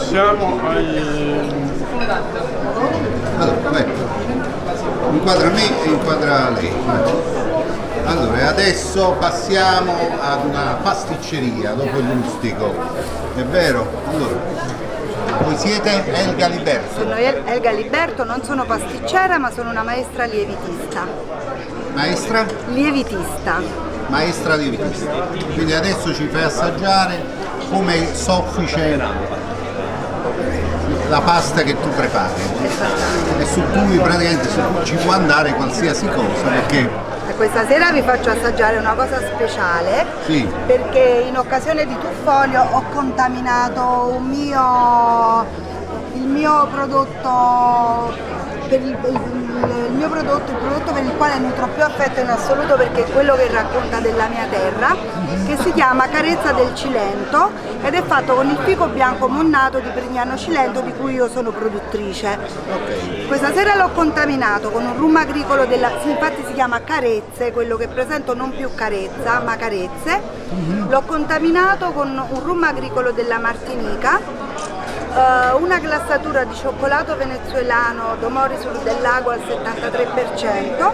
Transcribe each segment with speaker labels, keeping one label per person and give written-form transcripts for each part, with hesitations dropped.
Speaker 1: passiamo ai...
Speaker 2: Allora, vai. Inquadra me e inquadra lei. Allora, e adesso passiamo ad una pasticceria dopo il rustico, è vero? Allora, voi siete Elga Liberto?
Speaker 3: Sono Elga Liberto, non sono pasticcera ma sono una maestra lievitista.
Speaker 2: Maestra?
Speaker 3: Lievitista.
Speaker 2: Maestra lievitista. Quindi adesso ci fai assaggiare come soffice la pasta che tu prepari. E su cui praticamente ci può andare qualsiasi cosa perché...
Speaker 3: Questa sera vi faccio assaggiare una cosa speciale,
Speaker 2: sì,
Speaker 3: perché in occasione di Tuffolio ho contaminato il mio prodotto il prodotto per il quale nutro più affetto in assoluto, perché è quello che racconta della mia terra, che si chiama Carezza del Cilento ed è fatto con il fico bianco monnato di Prignano Cilento, di cui io sono produttrice. Questa sera l'ho contaminato con un rum agricolo infatti si chiama Carezze, quello che presento non più Carezza ma Carezze. L'ho contaminato con un rum agricolo della Martinica, una glassatura di cioccolato venezuelano Domori sul del Lago al 73%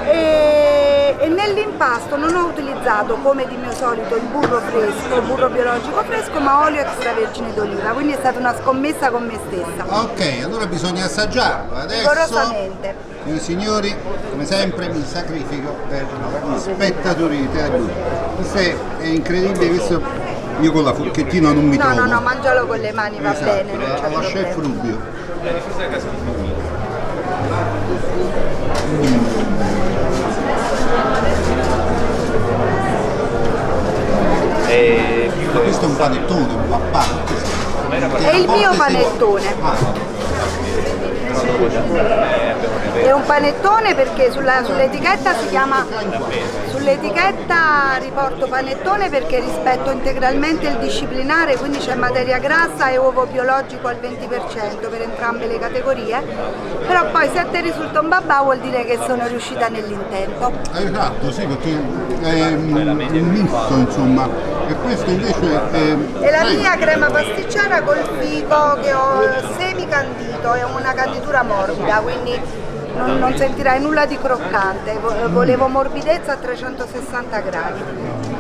Speaker 3: e nell'impasto non ho utilizzato, come di mio solito, il burro biologico fresco, ma olio extravergine d'oliva, quindi è stata una scommessa con me stessa.
Speaker 2: Ok, allora bisogna assaggiarlo. Adesso,
Speaker 3: rigorosamente.
Speaker 2: Signori, come sempre mi sacrifico per gli spettatori di TV. Questo è incredibile, questo io con la forchettina non mi trovo.
Speaker 3: No, mangialo con le mani, va bene, non c'è
Speaker 2: alla chef
Speaker 3: problema.
Speaker 2: Rubio. Questo è un panettone, un papà.
Speaker 3: È il mio panettone. È un panettone perché sull'etichetta si chiama, sull'etichetta riporto panettone perché rispetto integralmente il disciplinare, quindi c'è materia grassa e uovo biologico al 20% per entrambe le categorie, però poi se a te risulta un babà vuol dire che sono riuscita nell'intento.
Speaker 2: Esatto, sì, perché è un misto, insomma, e questo invece
Speaker 3: è la mia crema pasticcera col fico che ho semi-candito, è una canditura morbida, quindi non sentirai nulla di croccante, volevo morbidezza a 360 gradi.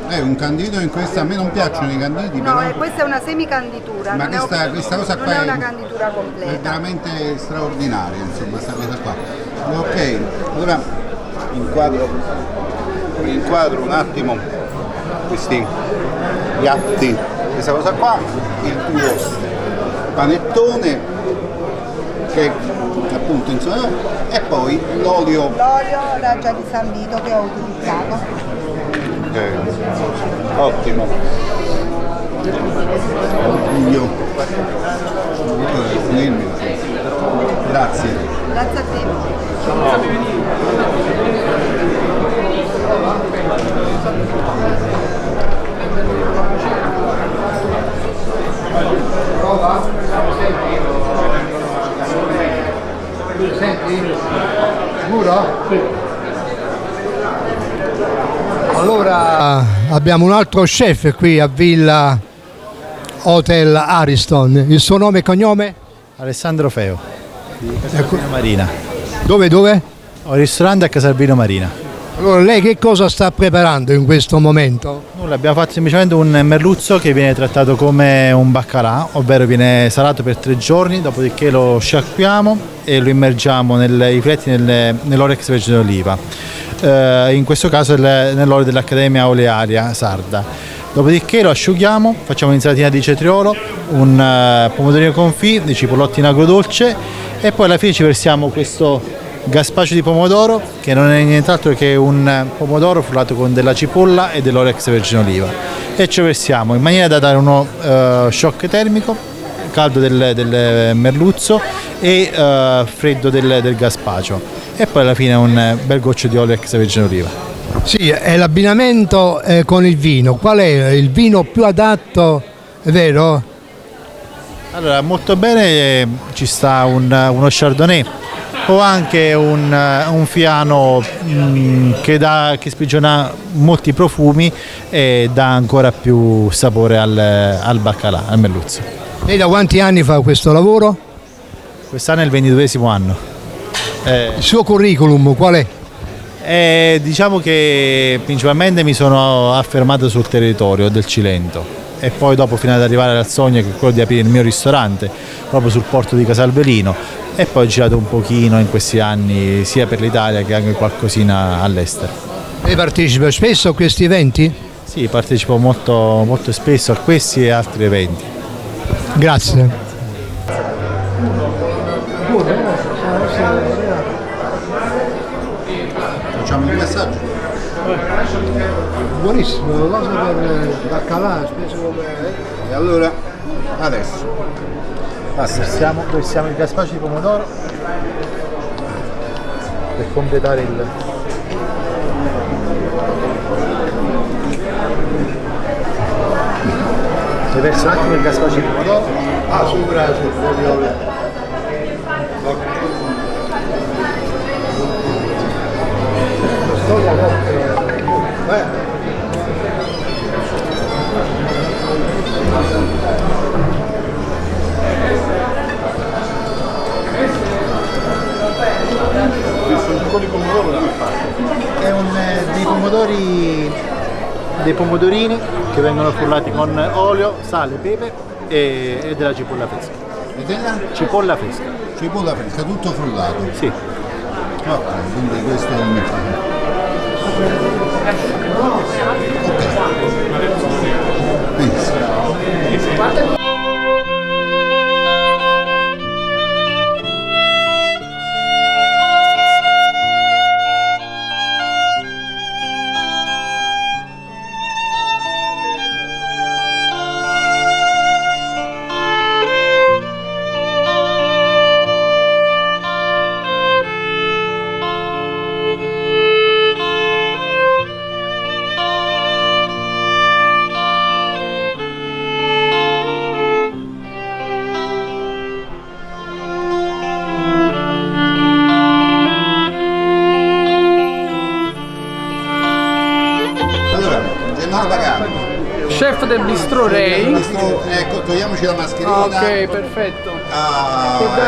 Speaker 2: È un candito in questa, a me non piacciono i canditi,
Speaker 3: no,
Speaker 2: però...
Speaker 3: questa è una semicanditura,
Speaker 2: ma questa cosa qua
Speaker 3: non è una canditura
Speaker 2: è
Speaker 3: completa.
Speaker 2: veramente straordinaria, insomma, questa cosa qua. Ok, allora inquadro un attimo questi piatti, questa cosa qua, il tuo panettone che appunto insomma, e poi l'olio
Speaker 3: Raggia di San Vito che ho utilizzato.
Speaker 2: Ottimo. Io grazie.
Speaker 3: Grazie a te.
Speaker 4: Allora abbiamo un altro chef qui a Villa Hotel Ariston, il suo nome e cognome?
Speaker 5: Alessandro Feo, di Casalvino Marina.
Speaker 4: Dove?
Speaker 5: Ho il ristorante a Casalvino Marina.
Speaker 4: Allora lei che cosa sta preparando in questo momento?
Speaker 5: Nulla, abbiamo fatto semplicemente un merluzzo che viene trattato come un baccalà, ovvero viene salato per 3 giorni, dopodiché lo sciacquiamo e lo immergiamo i rifletti nell'olio extravergine d'oliva, in questo caso nell'olio dell'Accademia Olearia Sarda. Dopodiché lo asciughiamo, facciamo un'insalatina di cetriolo, un pomodorino confit, di cipollotti in agrodolce e poi alla fine ci versiamo questo gazpacho di pomodoro, che non è nient'altro che un pomodoro frullato con della cipolla e dell'olio extravergine d'oliva, e ci versiamo in maniera da dare uno shock termico, caldo del merluzzo e freddo del gazpacho, e poi alla fine un bel goccio di olio extravergine d'oliva.
Speaker 4: Sì, è l'abbinamento con il vino. Qual è il vino più adatto, è vero?
Speaker 5: Allora, molto bene ci sta uno Chardonnay o anche un Fiano che sprigiona molti profumi e dà ancora più sapore al baccalà, al merluzzo.
Speaker 4: Lei da quanti anni fa questo lavoro?
Speaker 5: Quest'anno è il 22esimo anno.
Speaker 4: Il suo curriculum qual è?
Speaker 5: Diciamo che principalmente mi sono affermato sul territorio del Cilento e poi dopo fino ad arrivare al sogno che è quello di aprire il mio ristorante proprio sul porto di Casalbelino e poi ho girato un pochino in questi anni sia per l'Italia che anche qualcosina all'estero.
Speaker 4: Lei partecipa spesso a questi eventi?
Speaker 5: Sì, partecipo molto spesso a questi e altri eventi.
Speaker 4: Grazie.
Speaker 2: Facciamo il messaggio.
Speaker 4: Buonissimo, cosa per baccalà, spesso come...
Speaker 2: E allora, adesso.
Speaker 5: Versiamo il gazpacho di pomodoro per completare il... Ne verso un attimo il gazpacho di pomodoro.
Speaker 2: Ah, sopra, sopra.
Speaker 5: È dei pomodorini che vengono frullati con olio, sale, pepe e della cipolla fresca.
Speaker 2: E della?
Speaker 5: Cipolla fresca.
Speaker 2: Cipolla fresca, tutto frullato.
Speaker 5: Sì.
Speaker 2: Ok, quindi questo è il mio. Ok. Benissimo.
Speaker 1: Chef del Bistro Ray.
Speaker 2: Ecco, togliamoci la mascherina.
Speaker 1: Ok, perfetto.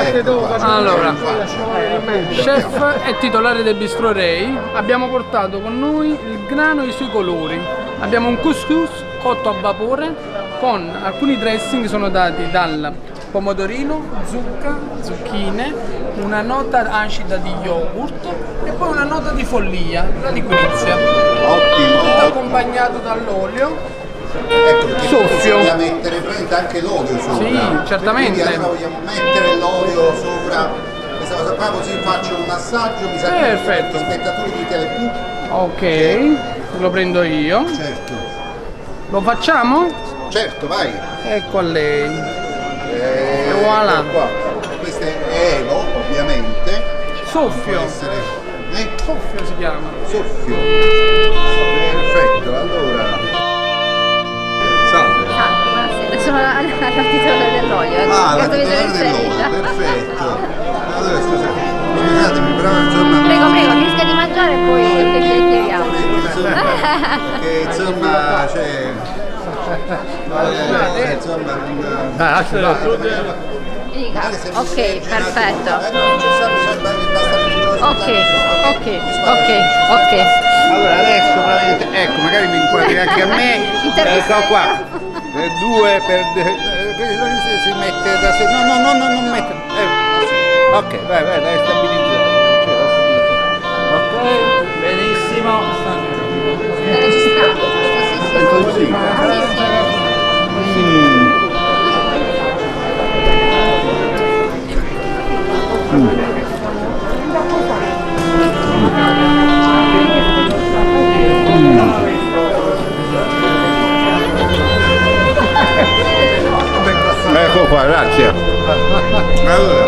Speaker 2: Ecco qua.
Speaker 1: Allora, chef è titolare del Bistro Ray. Abbiamo portato con noi il grano e i suoi colori. Abbiamo un couscous cotto a vapore con alcuni dressing sono dati dal pomodorino, zucca, zucchine, una nota acida di yogurt e poi una nota di follia, la liquirizia.
Speaker 2: Ottimo.
Speaker 1: Tutto accompagnato dall'olio.
Speaker 2: Ecco, perché
Speaker 1: Soffio.
Speaker 2: bisogna mettere praticamente anche l'olio sopra.
Speaker 1: Sì, certamente.
Speaker 2: Quindi allora vogliamo mettere l'olio sopra questa cosa qua, così faccio un assaggio, mi sa che
Speaker 1: Perfetto.
Speaker 2: gli spettatori di TV.
Speaker 1: Ok, lo prendo io.
Speaker 2: Certo.
Speaker 1: Lo facciamo?
Speaker 2: Certo, vai.
Speaker 1: Ecco a lei. voilà.
Speaker 2: Ecco qua. Questo è Elo, ovviamente.
Speaker 1: Soffio.
Speaker 2: Può essere
Speaker 1: Soffio si chiama.
Speaker 2: soffio. Perfetto, allora. Salve.
Speaker 6: Buonasera, sono la titolare dell'olio.
Speaker 2: Ah, la
Speaker 6: Questo mi sono
Speaker 2: titolare
Speaker 6: inserita.
Speaker 2: dell'olio, perfetto. Allora scusatemi, però insomma.
Speaker 6: Prego, finisca di mangiare e poi chiacchieriamo.
Speaker 2: Che insomma c'è. Insomma,
Speaker 6: Dica. Ok, perfetto. Ok.
Speaker 2: Allora adesso veramente, ecco, magari mi inquadri anche a me.
Speaker 6: Intervista.
Speaker 2: Ecco qua. Due per si mette da sé. No, non mette. Ok, vai, dai stabilizzare. Ok, benissimo.
Speaker 6: Sta registrando?
Speaker 2: Ecco qua, grazie. Allora,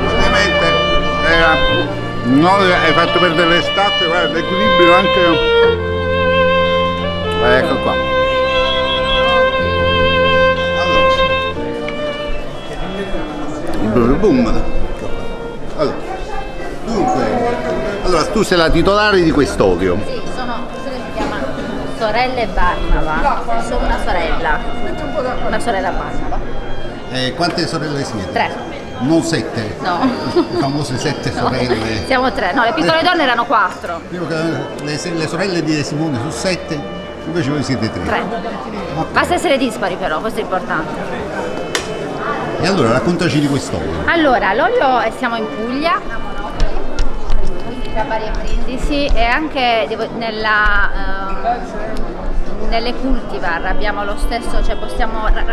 Speaker 2: ovviamente hai fatto perdere le staffe, guarda, l'equilibrio anche. Ecco qua. Allora, boom. Allora, dunque, allora tu sei la titolare di quest'olio.
Speaker 6: Sì, si chiama Sorelle Barnaba. Sono una sorella Barnaba.
Speaker 2: Quante sorelle siete?
Speaker 6: 3.
Speaker 2: Non 7?
Speaker 6: No.
Speaker 2: Le famose 7 sorelle.
Speaker 6: Siamo 3. No, le piccole donne erano 4.
Speaker 2: Le sorelle di Simone su 7, invece voi siete 3.
Speaker 6: 3. Basta essere dispari però, questo è importante.
Speaker 2: E allora raccontaci di quest'olio.
Speaker 6: Allora, l'olio siamo in Puglia, da Bari e Brindisi, e anche nelle cultivar abbiamo lo stesso, cioè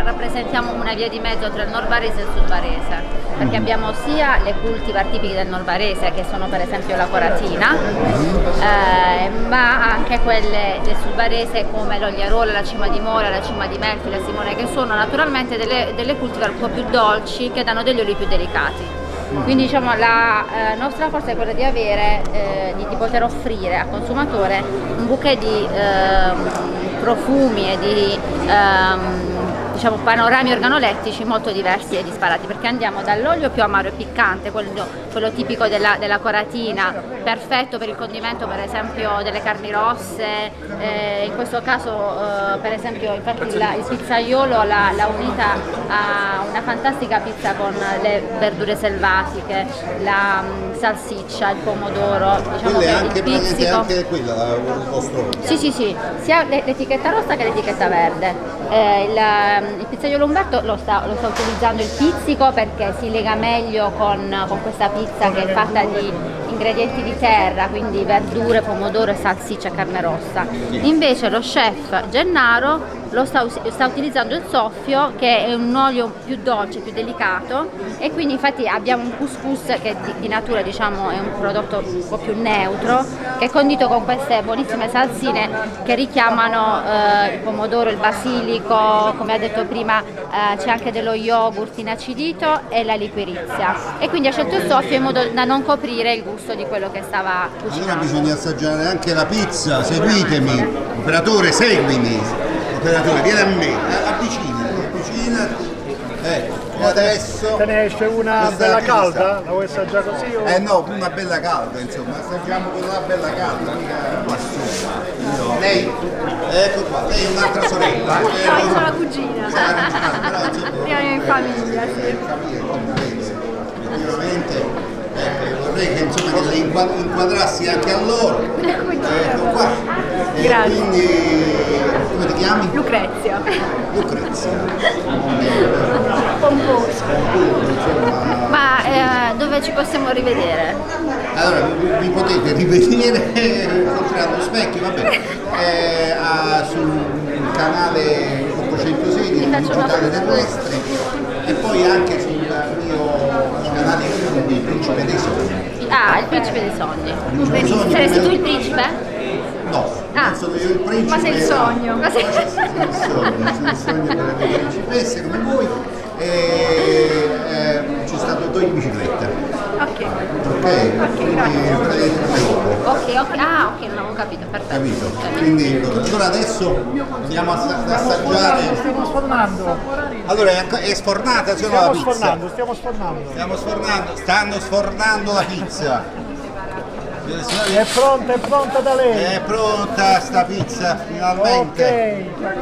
Speaker 6: rappresentiamo una via di mezzo tra il nord barese e il sud barese, perché abbiamo sia le cultivar tipiche del nord barese, che sono per esempio la coratina, ma anche quelle del sud barese come l'ogliarola, la cima di mora, la cima di Melfi, la simone, che sono naturalmente delle cultivar un po' più dolci, che danno degli oli più delicati. Quindi diciamo la nostra forza è quella di avere, di poter offrire al consumatore un bouquet di profumi e di diciamo panorami organolettici molto diversi e disparati, perché andiamo dall'olio più amaro e piccante, quello tipico della coratina, perfetto per il condimento per esempio delle carni rosse, in questo caso per esempio infatti il pizzaiolo l'ha unita a una fantastica pizza con le verdure selvatiche, la salsiccia, il pomodoro, diciamo che il pizzico.
Speaker 2: Anche quella il vostro olio?
Speaker 6: Sì, sia l'etichetta rossa che l'etichetta verde. Il pizzaiolo Umberto lo sta utilizzando il pizzico perché si lega meglio con questa pizza che è fatta di ingredienti di terra, quindi verdure, pomodoro, salsiccia e carne rossa. Invece lo chef Gennaro sta utilizzando il soffio, che è un olio più dolce, più delicato, e quindi infatti abbiamo un couscous che di natura diciamo è un prodotto un po' più neutro, che è condito con queste buonissime salsine che richiamano il pomodoro, il basilico, come ha detto prima c'è anche dello yogurt inacidito e la liquirizia, e quindi ha scelto il soffio in modo da non coprire il gusto di quello che stava
Speaker 2: Allora
Speaker 6: cucinando.
Speaker 2: bisogna assaggiare anche la pizza, seguitemi, operatore seguimi, operatore vieni a me, avvicinati, e adesso
Speaker 7: Te ne esce una
Speaker 2: questa
Speaker 7: bella
Speaker 2: pizza.
Speaker 7: calda? La vuoi assaggiare così o?
Speaker 2: No, una bella calda, insomma, assaggiamo quella bella calda, mica quassù. Lei, ecco qua, lei è un'altra sorella.
Speaker 6: No, io sono la cugina.
Speaker 2: Però insomma,
Speaker 6: Siamo in famiglia, sì.
Speaker 2: Sicuramente vorrei che insomma le inquadrassi anche a loro. Ecco qua. E
Speaker 6: Grazie.
Speaker 2: quindi come ti chiami?
Speaker 6: Lucrezia.
Speaker 2: Lucrezia.
Speaker 6: Pomposo. Ma dove ci possiamo rivedere?
Speaker 2: Allora vi potete rivedere considerando specchio, vabbè, sul canale 816
Speaker 6: Ti faccio una
Speaker 2: digitale
Speaker 6: foto.
Speaker 2: terrestre, e poi anche sul mio canale YouTube Il Principe dei Sogni.
Speaker 6: Ah, il principe dei sogni.
Speaker 2: Principe dei Sogni,
Speaker 6: Saresti tu
Speaker 2: come-
Speaker 6: il principe?
Speaker 2: No,
Speaker 6: Ah.
Speaker 2: non sono io il principe.
Speaker 6: Ma sei il sogno.
Speaker 2: No, sono il sogno delle mie principesse come voi. Ci sta tutto in bicicletta.
Speaker 6: Ok.
Speaker 2: Ok? Quindi vedrete dopo.
Speaker 6: Ok, ah, ok, non avevo capito, perfetto.
Speaker 2: Capito? Quindi allora adesso andiamo ad assaggiare.
Speaker 7: Stiamo sfornando.
Speaker 2: Allora è sfornata, se no la pizza.
Speaker 7: Stiamo sfornando.
Speaker 2: Stanno sfornando la pizza.
Speaker 7: È pronta da lei.
Speaker 2: È pronta sta pizza finalmente.
Speaker 7: Ok.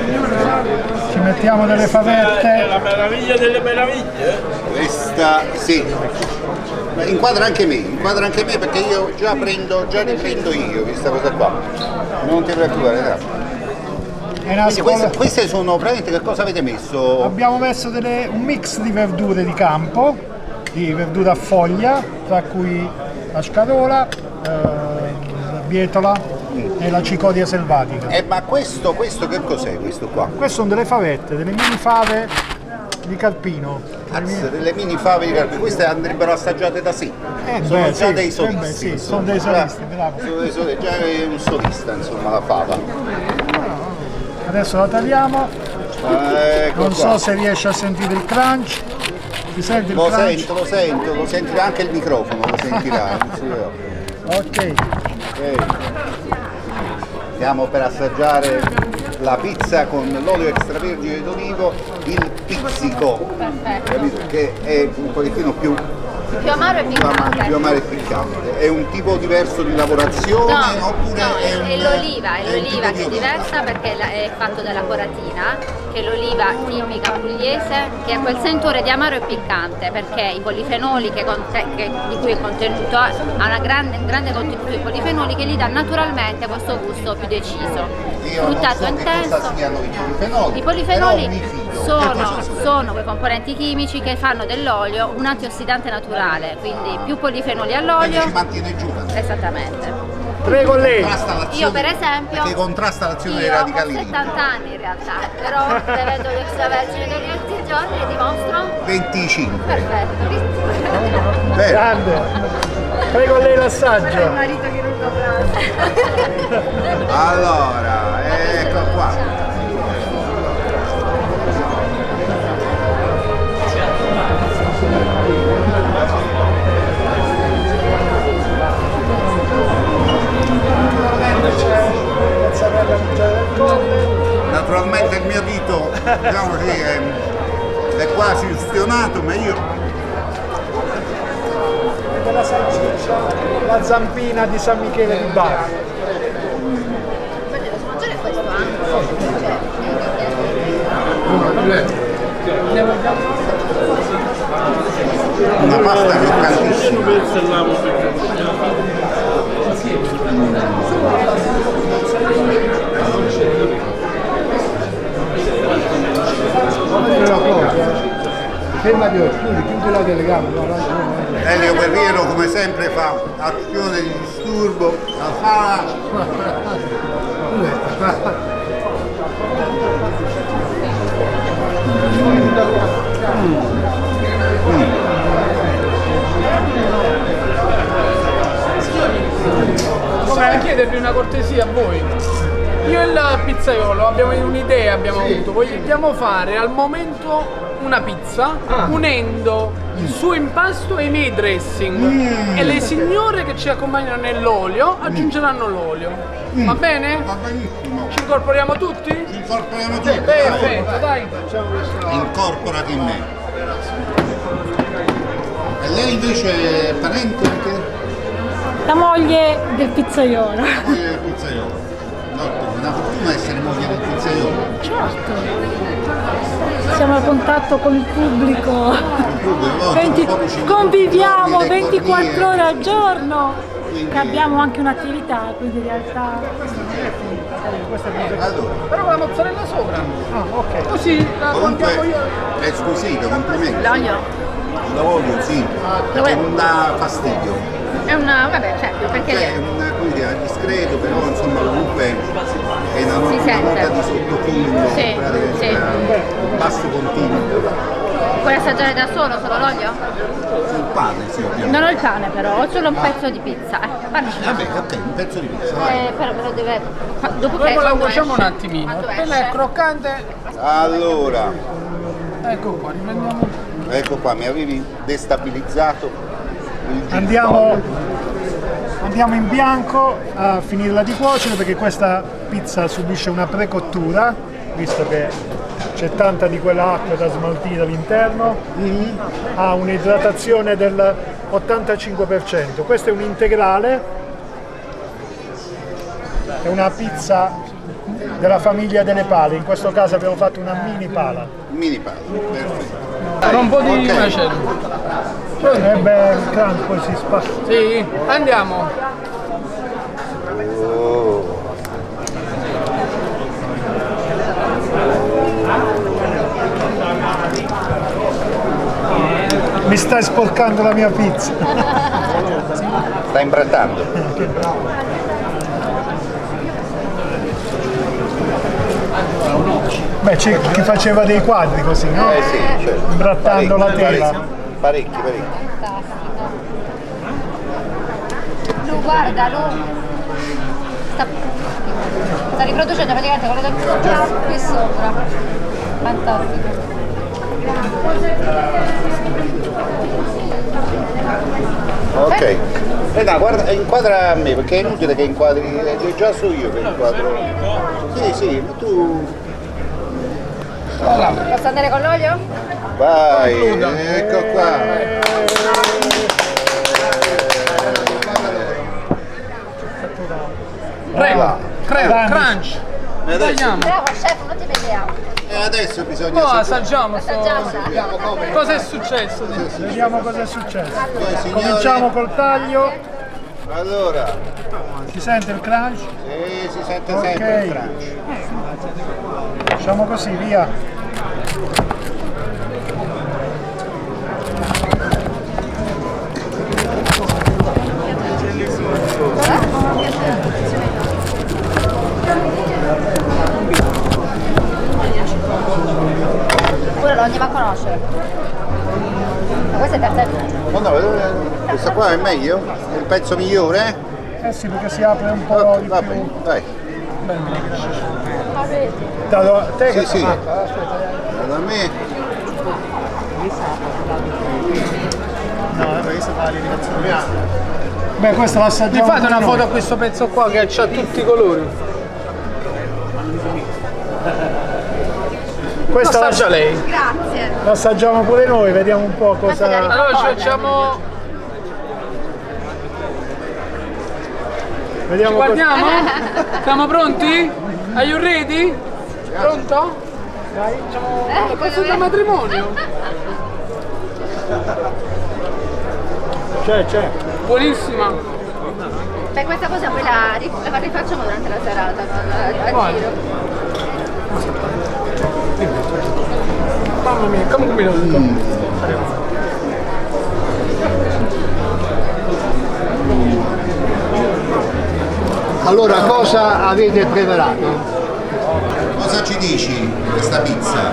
Speaker 2: Finalmente.
Speaker 7: Ci mettiamo delle favette.
Speaker 8: La meraviglia delle meraviglie.
Speaker 2: Questa sì. Inquadra anche me perché io già riprendo io questa cosa qua. Non ti preoccupare, dai.
Speaker 7: È una
Speaker 2: Quindi
Speaker 7: scuola-
Speaker 2: queste sono praticamente che cosa avete messo?
Speaker 7: Abbiamo messo un mix di verdure di campo, di verdure a foglia, tra cui la scarola, la bietola e la cicoria selvatica.
Speaker 2: Ma questo che cos'è questo qua?
Speaker 7: Queste sono delle favette, delle mini fave di Carpino.
Speaker 2: Cazzo, delle mini fave di carne, queste andrebbero assaggiate da sé. Sono
Speaker 7: beh,
Speaker 2: già
Speaker 7: sì,
Speaker 2: dei
Speaker 7: beh,
Speaker 2: solisti.
Speaker 7: sì,
Speaker 2: insomma.
Speaker 7: sono dei solisti, bravo.
Speaker 2: Sono dei solisti, già è un solista, insomma, la fava.
Speaker 7: Adesso la tagliamo,
Speaker 2: Ecco
Speaker 7: non
Speaker 2: qua.
Speaker 7: so se riesci a sentire il crunch. Ti senti il
Speaker 2: Lo
Speaker 7: crunch?
Speaker 2: sento, lo sentirà anche il microfono, lo sentirà. non si preoccupi.
Speaker 7: Ok,
Speaker 2: Ok. Stiamo per assaggiare la pizza con l'olio extravergine d'olivo, il pizzico,
Speaker 6: Perfetto.
Speaker 2: capito? Che è un pochettino più
Speaker 6: Più amaro e piccante.
Speaker 2: Più amaro e piccante. È un tipo diverso di lavorazione oppure
Speaker 6: è l'oliva,
Speaker 2: è un
Speaker 6: l'oliva
Speaker 2: tipo
Speaker 6: che
Speaker 2: di
Speaker 6: è diversa perché è fatto dalla coratina, che è l'oliva tipica pugliese, che ha quel sentore di amaro e piccante, perché i polifenoli di cui è contenuto ha un grande contenuto di polifenoli che gli dà naturalmente questo gusto più deciso.
Speaker 2: Io non
Speaker 6: Fruttato
Speaker 2: so che
Speaker 6: intenso.
Speaker 2: cosa siano i polifenoli.
Speaker 6: I polifenoli
Speaker 2: però mi fido. Che
Speaker 6: sono,
Speaker 2: cosa sono?
Speaker 6: sono quei componenti chimici che fanno dell'olio un antiossidante naturale, quindi più polifenoli
Speaker 2: Quindi
Speaker 6: all'olio.
Speaker 2: ci mantiene giovane.
Speaker 6: Esattamente.
Speaker 7: Prego lei.
Speaker 2: Contrasta l'azione-
Speaker 6: Io per esempio,
Speaker 2: Che contrasta l'azione dei
Speaker 6: io
Speaker 2: radicali
Speaker 6: ho
Speaker 2: liberi.
Speaker 6: 70 anni in realtà, però bevendo gli extravergini tutti i giorni le dimostro
Speaker 2: 25.
Speaker 6: perfetto.
Speaker 2: Bene.
Speaker 7: Grande. Prego lei l'assaggio.
Speaker 3: Il marito che non lo
Speaker 2: Allora, ecco qua. Naturalmente il mio dito, diciamo così, è quasi ustionato, ma io
Speaker 7: Della salsiccia, la zampina di San Michele di Bari.
Speaker 6: Mangiare questo anche.
Speaker 2: una pasta croccantissima.
Speaker 4: Fermati, chiudi la telecamera. No, no.
Speaker 2: Elio Guerriero come sempre fa azione di disturbo.
Speaker 1: Posso chiedervi una cortesia a voi? Io e il pizzaiolo abbiamo un'idea, vogliamo fare al momento una pizza unendo il suo impasto e i miei dressing e le signore che ci accompagnano nell'olio aggiungeranno l'olio. Va bene?
Speaker 2: Va benissimo.
Speaker 1: Ci incorporiamo tutti?
Speaker 2: Ci incorporiamo tutti.
Speaker 1: Perfetto, dai.
Speaker 2: Incorporati in me. E lei invece è parente anche?
Speaker 9: La moglie del pizzaiolo.
Speaker 2: La moglie del pizzaiolo. No, è una fortuna essere moglie del pizzaiolo.
Speaker 9: Certo. Siamo a contatto con il pubblico. Conviviamo
Speaker 2: Conviviamo
Speaker 9: 24 ore al giorno.
Speaker 2: Quindi-
Speaker 9: Che abbiamo anche un'attività, quindi in realtà.
Speaker 2: Allora,
Speaker 1: Però con la mozzarella sopra.
Speaker 7: Ah, ok.
Speaker 1: Così la guardiamo
Speaker 2: comunque
Speaker 1: io.
Speaker 2: è squisito, complimenti.
Speaker 6: L'olio
Speaker 2: L'olio, sì, perché non dà fastidio.
Speaker 6: è una, vabbè certo, perché
Speaker 2: Cioè, è come dire, discreto, però insomma comunque è una
Speaker 6: Si sente.
Speaker 2: nota di sottofondo,
Speaker 6: Sì,
Speaker 2: praticamente
Speaker 6: sì.
Speaker 2: un basso continuo.
Speaker 6: puoi assaggiare da solo l'olio?
Speaker 2: Sul pane, sì, ovviamente.
Speaker 6: Non ho il pane però, ho solo un pezzo di pizza. Parlici.
Speaker 2: Vabbè, ok, un pezzo di pizza, vai.
Speaker 6: Però deve. Dopo che
Speaker 1: Dopo la
Speaker 6: quando
Speaker 1: cuociamo un
Speaker 6: esce-
Speaker 1: attimino.
Speaker 6: quando
Speaker 1: Quella è
Speaker 6: esce.
Speaker 1: croccante.
Speaker 2: Allora,
Speaker 1: Ecco qua, riprendiamo.
Speaker 2: ecco qua, mi avevi destabilizzato il gin
Speaker 7: Andiamo in bianco a finirla di cuocere perché questa pizza subisce una precottura, visto che c'è tanta di quell'acqua da smaltire all'interno. Ha un'idratazione del 85%. Questo è un integrale, è una pizza della famiglia delle pale, in questo caso abbiamo fatto una mini pala.
Speaker 2: mini palo, perfetto.
Speaker 1: Con un po' di
Speaker 2: Ok.
Speaker 1: macello.
Speaker 7: E beh, il crunch poi si spassa.
Speaker 1: Sì, andiamo.
Speaker 2: Oh.
Speaker 7: Mi stai sporcando la mia pizza.
Speaker 2: Sta imbrattando.
Speaker 7: Beh, c'è chi faceva dei quadri così, no?
Speaker 2: Sì, certo.
Speaker 7: Imbrattando la tela.
Speaker 2: Parecchi.
Speaker 6: Lu, guarda, Lu. Sta riproducendo praticamente quello del pizzaiolo qui sopra. Fantastico.
Speaker 2: Ok. No, guarda, inquadra a me, perché è inutile che inquadri, già so io che inquadro. Sì, ma tu
Speaker 6: Posso andare con l'olio?
Speaker 2: vai, ecco qua.
Speaker 1: Prego,
Speaker 7: Crunch.
Speaker 1: crunch.
Speaker 2: E adesso,
Speaker 1: Tagliamo.
Speaker 6: Bravo chef, un'ottima idea.
Speaker 2: e adesso bisogna
Speaker 1: Oh,
Speaker 2: assaggiare.
Speaker 1: assaggiamo. Cosa è successo?
Speaker 7: Vediamo cosa è successo.
Speaker 2: Signori.
Speaker 7: Cominciamo col taglio.
Speaker 2: Allora,
Speaker 7: Si sente il crunch?
Speaker 2: sì, si sente
Speaker 7: Ok.
Speaker 2: sempre il crunch.
Speaker 7: Facciamo così, via.
Speaker 6: Pure lo andiamo a conoscere. Ma questa è terza.
Speaker 2: Oh no, questa qua è meglio? È il pezzo migliore?
Speaker 7: Eh sì, perché si apre un po'
Speaker 2: Oh,
Speaker 7: di
Speaker 2: va
Speaker 7: più.
Speaker 2: bene, dai.
Speaker 7: Da te che
Speaker 2: Sì, sì.
Speaker 7: Ah,
Speaker 2: Da me.
Speaker 7: beh, questa
Speaker 1: Mi
Speaker 7: l'assaggiamo.
Speaker 1: fate una
Speaker 7: pure
Speaker 1: foto
Speaker 7: noi.
Speaker 1: a questo pezzo qua che ha tutti i colori?
Speaker 7: Questa
Speaker 1: Assaggia lei.
Speaker 3: Grazie.
Speaker 7: l'assaggiamo pure noi, vediamo un po' cosa.
Speaker 1: Allora ci facciamo. Ci
Speaker 7: Vediamo cosa.
Speaker 1: guardiamo? Siamo pronti? Are you ready? Pronto? Dai, facciamo la festa del matrimonio.
Speaker 7: C'è.
Speaker 1: Buonissima.
Speaker 6: Beh, questa cosa poi la rifacciamo durante la serata, a
Speaker 1: Guarda.
Speaker 6: giro.
Speaker 1: Mamma mia, come un minuto.
Speaker 4: Allora, cosa avete preparato?
Speaker 2: Cosa ci dici di questa pizza?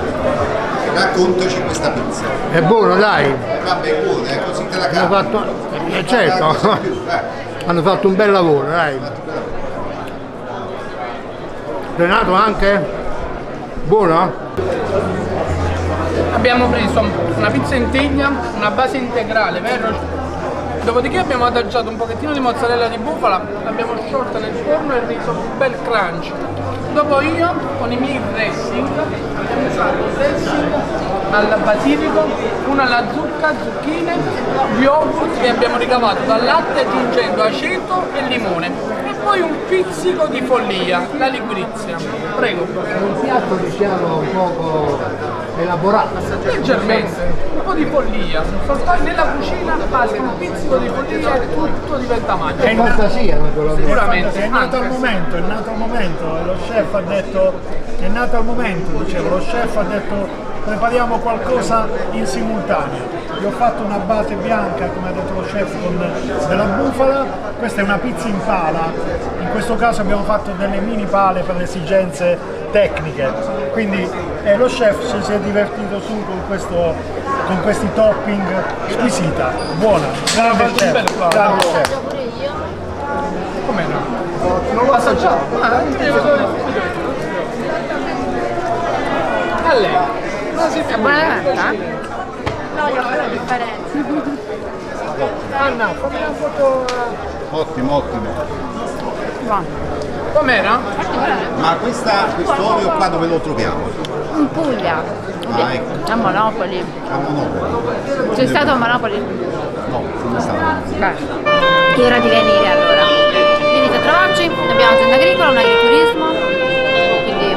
Speaker 2: Raccontaci questa pizza.
Speaker 4: È buono, dai.
Speaker 2: Vabbè, buona, così te la
Speaker 4: Hanno
Speaker 2: capi.
Speaker 4: fatto, certo, hanno fatto un bel lavoro, dai. Renato anche? Buono?
Speaker 1: Abbiamo preso una pizza in teglia, una base integrale, vero? Dopodiché abbiamo adagiato un pochettino di mozzarella di bufala, l'abbiamo sciolta nel forno e reso un bel crunch. Dopo io, con i miei dressing, abbiamo usato il dressing al basilico, uno alla zucca, zucchine, yogurt che abbiamo ricavato dal latte aggiungendo aceto e limone. E poi un pizzico di follia, la liquirizia. Prego.
Speaker 4: È un piatto diciamo un poco elaborato.
Speaker 1: Leggermente, un po' di follia, soltanto nella cucina basta un pizzico di follia e tutto diventa
Speaker 4: È
Speaker 1: magico.
Speaker 4: fantasia naturalmente.
Speaker 1: Sicuramente,
Speaker 7: È nato al
Speaker 1: anche.
Speaker 7: momento, è nato al momento, lo chef ha detto, è nato al momento, dicevo, lo chef ha detto prepariamo qualcosa in simultanea. Gli ho fatto una base bianca, come ha detto lo chef, con della bufala, questa è una pizza in pala, in questo caso abbiamo fatto delle mini pale per le esigenze tecniche, quindi lo chef si è divertito su con questi topping squisita, buona, grande
Speaker 1: fatto un bel
Speaker 7: chef,
Speaker 1: plauso.
Speaker 7: grande chef.
Speaker 6: Assaggia pure io.
Speaker 1: Come no? Non l'ho assaggiato. A lei.
Speaker 6: È buona veramente? No, io ho la differenza.
Speaker 1: Anna, fammi una foto.
Speaker 2: Ottimo, ottimo.
Speaker 1: Com'era?
Speaker 2: Ma quest'olio qua dove lo troviamo?
Speaker 6: In Puglia.
Speaker 2: Ah, ecco,
Speaker 6: A Monopoli.
Speaker 2: a Monopoli.
Speaker 6: Sei stato a Monopoli?
Speaker 2: No, come stava?
Speaker 6: Beh, è ora di venire allora. Venite a trovarci, abbiamo un'azienda agricola, un agriturismo, quindi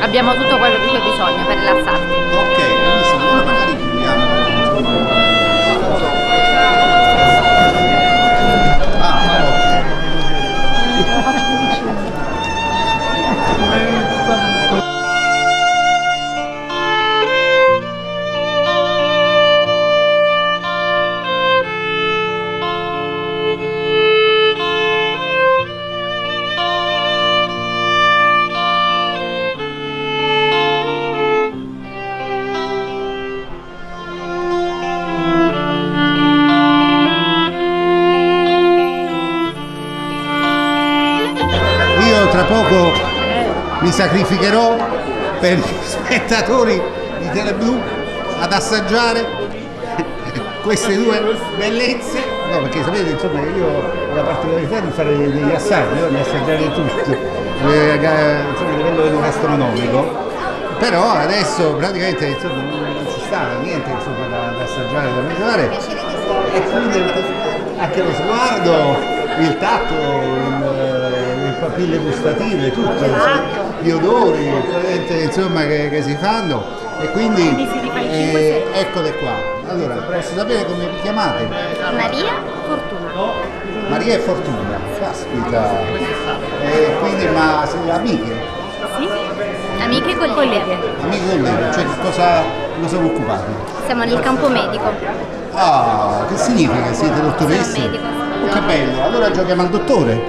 Speaker 6: abbiamo tutto quello di cui hai bisogno per rilassarti.
Speaker 2: Ok, benissimo, allora magari chiudiamo. Io tra poco mi sacrificherò per gli spettatori di Teleblu ad assaggiare queste due bellezze. No, perché sapete, insomma, io ho la particolarità di fare degli assaggi, io ne assaggiare tutti, insomma, a livello gastronomico. Però adesso praticamente insomma, non si sta niente insomma, da assaggiare, da mangiare. E quindi anche lo sguardo il tatto, le papille gustative, tutto, gli odori, insomma, che si fanno, e quindi eccole qua. Allora, posso sapere come vi chiamate?
Speaker 6: Maria Fortuna.
Speaker 2: Maria e Fortuna, caspita. Quindi, ma siete amiche?
Speaker 6: Sì, amiche colleghe.
Speaker 2: Amiche colleghe, cioè cosa vi occupate?
Speaker 6: Siamo nel campo medico.
Speaker 2: Ah, che significa? Siete dottoresse?
Speaker 6: Sono medico.
Speaker 2: Oh, che bello, allora giochiamo al dottore.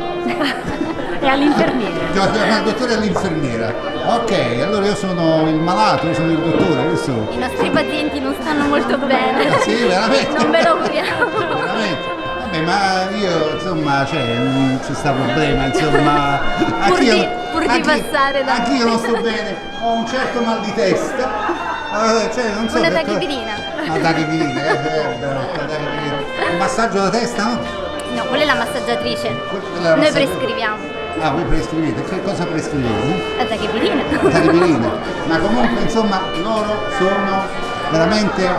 Speaker 6: E all'infermiera.
Speaker 2: Giochiamo al dottore e all'infermiera. Ok, allora io sono il malato, io sono il dottore, questo.
Speaker 6: I nostri pazienti non stanno molto bene.
Speaker 2: Sì, veramente.
Speaker 6: Non ve lo auguriamo.
Speaker 2: Veramente. Vabbè, ma io insomma, cioè, non c'è sta problema, insomma.
Speaker 6: Pur di passare da.
Speaker 2: Anch'io non sto bene, ho un certo mal di testa. Cioè, non so.
Speaker 6: Una tachipirina.
Speaker 2: Una tachipirina, tachipirina. Un massaggio alla testa, no?
Speaker 6: No, quella è la massaggiatrice. Noi prescriviamo.
Speaker 2: Ah, voi prescrivete? Che cosa prescrivete?
Speaker 6: La tachipirina.
Speaker 2: Tachipirina. Ma comunque, insomma, loro sono veramente,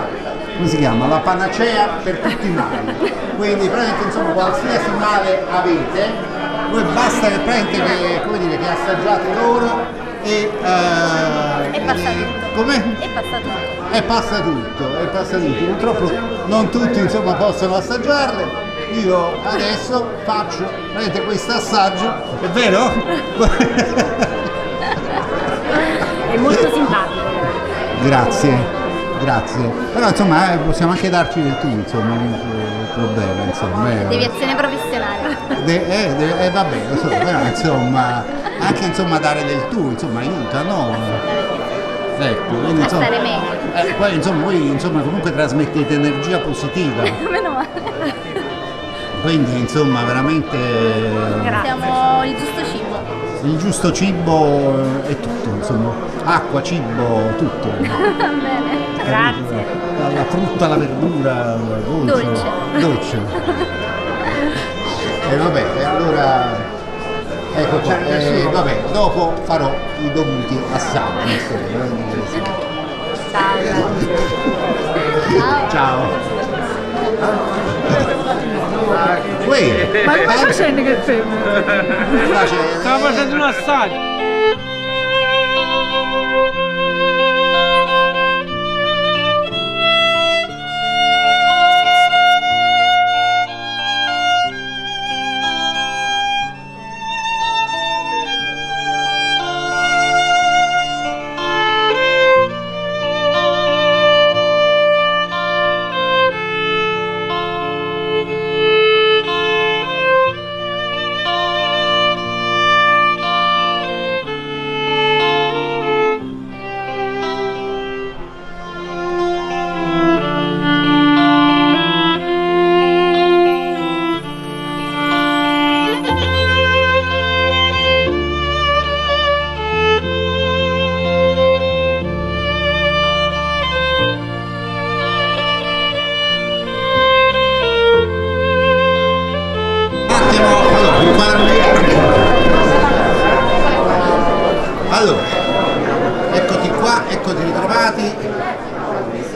Speaker 2: come si chiama? La panacea per tutti i mali. Quindi, praticamente, insomma, qualsiasi male avete, voi basta che praticamente che, come dire, che assaggiate loro e
Speaker 6: passa tutto.
Speaker 2: Come?
Speaker 6: E passa tutto.
Speaker 2: E passa tutto. Purtroppo non tutti, insomma, possono assaggiarle. Io adesso faccio vedete questo assaggio, è vero?
Speaker 6: È molto simpatico.
Speaker 2: Grazie. Però insomma possiamo anche darci del tu, insomma, il problema, insomma.
Speaker 6: Deviazione professionale.
Speaker 2: Vabbè, lo so, però insomma, anche insomma dare del tu, insomma, aiuta, no? Ecco, quindi insomma.
Speaker 6: Stare meglio.
Speaker 2: Poi insomma voi insomma comunque trasmettete energia positiva.
Speaker 6: Meno male.
Speaker 2: Quindi insomma veramente
Speaker 6: Siamo il giusto cibo.
Speaker 2: il giusto cibo è tutto, insomma. Acqua, cibo, tutto.
Speaker 6: Bene. Grazie.
Speaker 2: La frutta, la verdura, dolce. E vabbè, e allora ecco qua. Vabbè, dopo farò i dovuti assaggi. Ciao.
Speaker 9: Ma come facendo che film?
Speaker 1: Stavo facendo un assaggio.
Speaker 2: Allora, eccoti qua, eccoti ritrovati,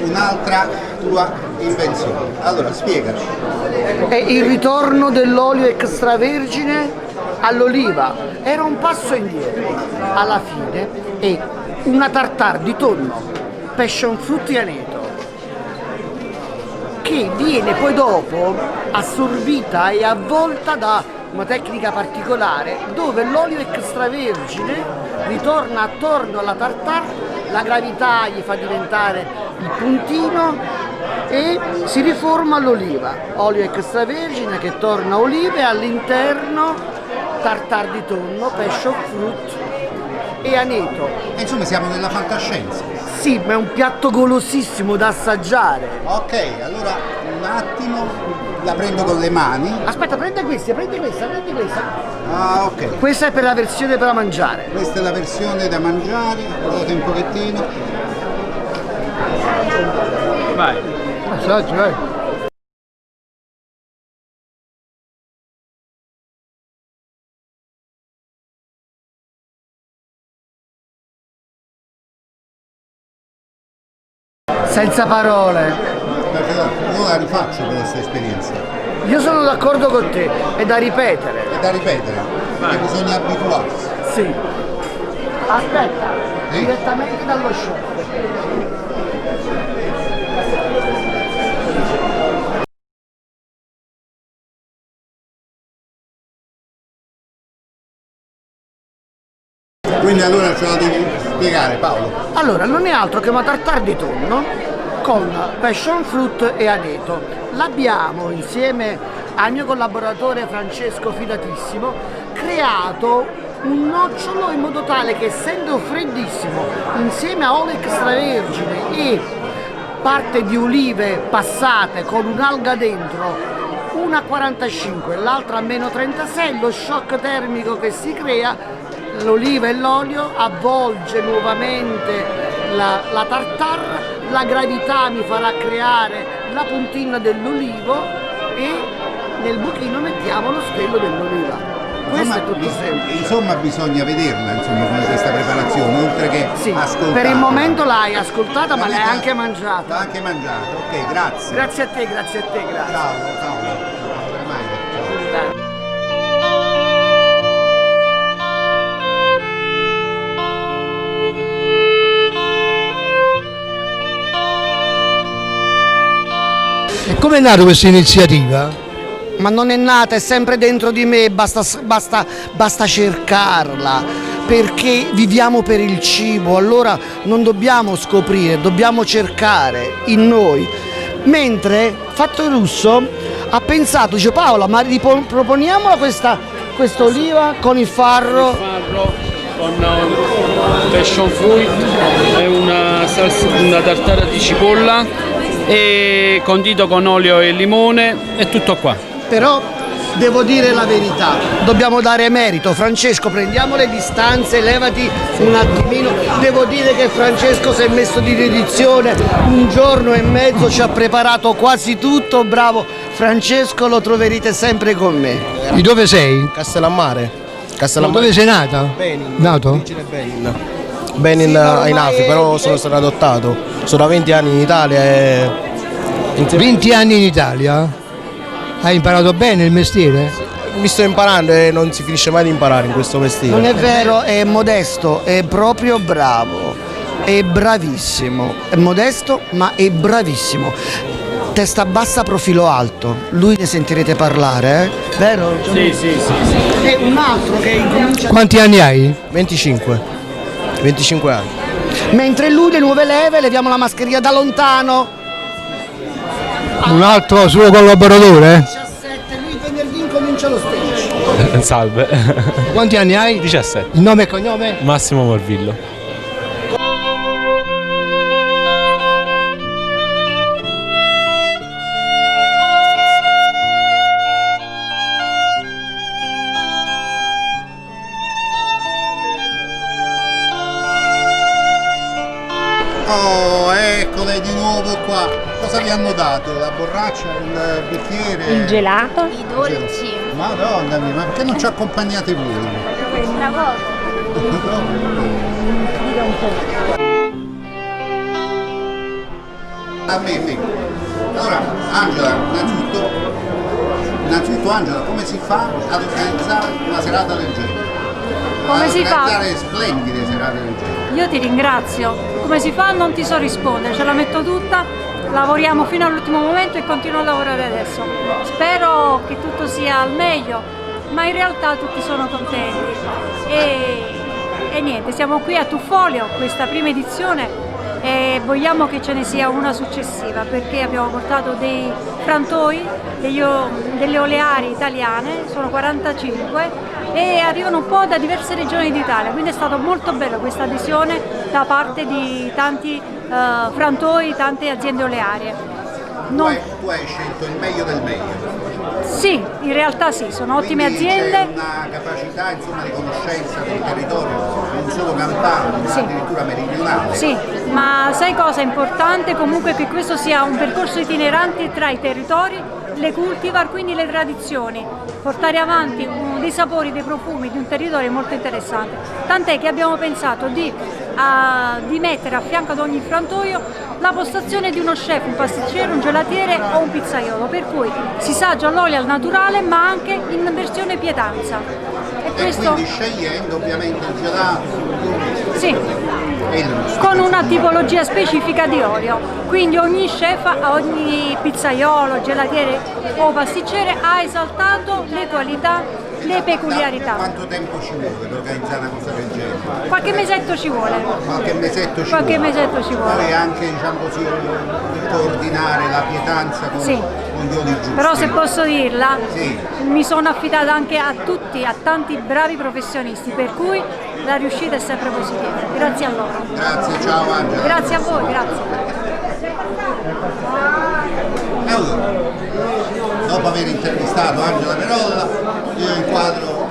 Speaker 2: un'altra tua invenzione. Allora, spiegaci.
Speaker 10: È il ritorno dell'olio extravergine all'oliva. Era un passo indietro. Alla fine è una tartare di tonno, passion fruit e aneto, che viene poi dopo assorbita e avvolta da una tecnica particolare dove l'olio extravergine ritorna attorno alla tartare, la gravità gli fa diventare il puntino e si riforma l'oliva. Olio extravergine che torna oliva e all'interno tartare di tonno, passion fruit e aneto.
Speaker 2: E insomma siamo nella fantascienza.
Speaker 10: Sì, ma è un piatto golosissimo da assaggiare.
Speaker 2: Ok, allora un attimo, la prendo con le mani.
Speaker 10: Aspetta, prendi questa.
Speaker 2: Ah, ok.
Speaker 10: Questa è per la versione da mangiare.
Speaker 2: Questa è la versione da mangiare, guardate un pochettino.
Speaker 1: Vai.
Speaker 4: Assaggi, vai.
Speaker 10: Senza parole.
Speaker 2: Io la rifaccio questa esperienza.
Speaker 10: Io sono d'accordo con te, è da ripetere.
Speaker 2: È da ripetere, perché bisogna abituarsi.
Speaker 10: Sì. Aspetta,
Speaker 2: Sì.
Speaker 10: direttamente dallo chef.
Speaker 2: Quindi allora ce la devi spiegare, Paolo.
Speaker 10: Allora, non è altro che una tartare di tonno con passion fruit e aneto. L'abbiamo, insieme al mio collaboratore Francesco, fidatissimo, creato un nocciolo in modo tale che, essendo freddissimo, insieme a olio extravergine e parte di olive passate con un'alga dentro, una a 45 e l'altra a meno 36, lo shock termico che si crea, l'oliva e l'olio avvolge nuovamente la tartare, la gravità mi farà creare la puntina dell'olivo e nel buchino mettiamo lo stelo dell'oliva. Questo è tutto semplice.
Speaker 2: Insomma bisogna vederla, insomma, questa preparazione, oltre che
Speaker 10: Sì,
Speaker 2: ascoltarla.
Speaker 10: per il momento l'hai ascoltata ma l'hai
Speaker 2: L'avete-
Speaker 10: anche mangiata.
Speaker 2: L'ha anche mangiata, ok, grazie.
Speaker 10: Grazie a te, grazie a te, grazie.
Speaker 2: Ciao, ciao. Ciao.
Speaker 4: E come è nata questa iniziativa?
Speaker 10: Ma non è nata, è sempre dentro di me, basta cercarla, perché viviamo per il cibo, allora non dobbiamo scoprire, dobbiamo cercare in noi. Mentre Fatto Russo ha pensato, dice Paola, ma proponiamola questa oliva con il farro.
Speaker 8: Con passion fruit e una tartara di cipolla e condito con olio e limone, è tutto qua.
Speaker 10: Però devo dire la verità, dobbiamo dare merito. Francesco, prendiamo le distanze, levati un attimino. Devo dire che Francesco si è messo di dedizione, un giorno e mezzo ci ha preparato quasi tutto, bravo Francesco, lo troverete sempre con me.
Speaker 4: Di dove sei?
Speaker 11: Castellammare.
Speaker 4: Dove sei nata?
Speaker 11: Benin.
Speaker 4: Nato?
Speaker 11: Origine Benin. Benin
Speaker 10: Sì, ma
Speaker 11: in
Speaker 10: ormai
Speaker 11: Africa, però sono stato adottato. Sono da 20 anni in Italia e...
Speaker 4: 20 anni in Italia? Hai imparato bene il mestiere?
Speaker 11: Mi sto imparando e non si finisce mai di imparare in questo mestiere.
Speaker 10: Non è vero, è modesto, è proprio bravo, è bravissimo, è modesto ma è bravissimo. Testa bassa, profilo alto, lui ne sentirete parlare, vero?
Speaker 8: Sì.
Speaker 10: È un altro che incomincia.
Speaker 4: Quanti anni hai?
Speaker 11: 25 anni.
Speaker 10: Mentre lui le nuove leve leviamo la mascherina da lontano.
Speaker 4: Un altro suo collaboratore?
Speaker 10: 17, lui venerdì incomincia lo stage.
Speaker 12: Salve.
Speaker 4: Quanti anni hai?
Speaker 12: 17.
Speaker 4: Il nome e cognome?
Speaker 12: Massimo Morvillo.
Speaker 2: Oh, eccole di nuovo qua. Cosa vi hanno dato? La borraccia, il bicchiere?
Speaker 6: Il gelato.
Speaker 13: I dolci.
Speaker 2: Madonna mia, ma perché non ci accompagnate voi?
Speaker 13: Questa
Speaker 2: A me. Allora, Angela, innanzitutto Angela, come si fa ad organizzare una serata del genere?
Speaker 9: Come si fa?
Speaker 2: Organizzare splendide serate del genere.
Speaker 9: Io ti ringrazio. Come si fa? Non ti so rispondere, ce la metto tutta, lavoriamo fino all'ultimo momento e continuo a lavorare adesso. Spero che tutto sia al meglio, ma in realtà tutti sono contenti. E niente, siamo qui a Tuffolio, questa prima edizione, e vogliamo che ce ne sia una successiva, perché abbiamo portato dei frantoi, delle oleari italiane, sono 45 e arrivano un po' da diverse regioni d'Italia, quindi è stato molto bello questa adesione da parte di tanti frantoi, tante aziende olearie.
Speaker 2: Tu hai scelto il meglio del meglio.
Speaker 9: Sì, in realtà sì, sono ottime
Speaker 2: Quindi
Speaker 9: aziende.
Speaker 2: c'è una capacità insomma, di conoscenza del territorio, non solo campano, ma
Speaker 9: Sì.
Speaker 2: addirittura meridionale.
Speaker 9: Sì, ma sai cosa è importante? Comunque che questo sia un percorso itinerante tra i territori, le cultivar, quindi le tradizioni, portare avanti dei sapori, dei profumi di un territorio è molto interessante. Tant'è che abbiamo pensato di di mettere a fianco ad ogni frantoio la postazione di uno chef, un pasticcere, un gelatiere o un pizzaiolo, per cui si assaggia l'olio al naturale ma anche in versione pietanza.
Speaker 2: E quindi scegliendo ovviamente il gelato,
Speaker 9: sì, con una tipologia specifica di olio, quindi ogni chef, ogni pizzaiolo, gelatiere o pasticcere ha esaltato le qualità, le peculiarità.
Speaker 2: Quanto tempo ci vuole per organizzare una cosa del genere?
Speaker 9: Qualche mesetto ci vuole.
Speaker 2: Qualche mesetto ci
Speaker 9: Qualche
Speaker 2: vuole.
Speaker 9: mesetto ci vuole.
Speaker 2: Poi anche, diciamo così, coordinare la pietanza con,
Speaker 9: sì,
Speaker 2: con gli oli giusti.
Speaker 9: Però se posso dirla,
Speaker 2: sì,
Speaker 9: mi sono affidata anche a tutti, a tanti bravi professionisti, per cui la riuscita è sempre positiva. Grazie a loro.
Speaker 2: Grazie, ciao Angela.
Speaker 9: Grazie a voi, grazie.
Speaker 2: Allora, dopo aver intervistato Angela Perolla, io inquadro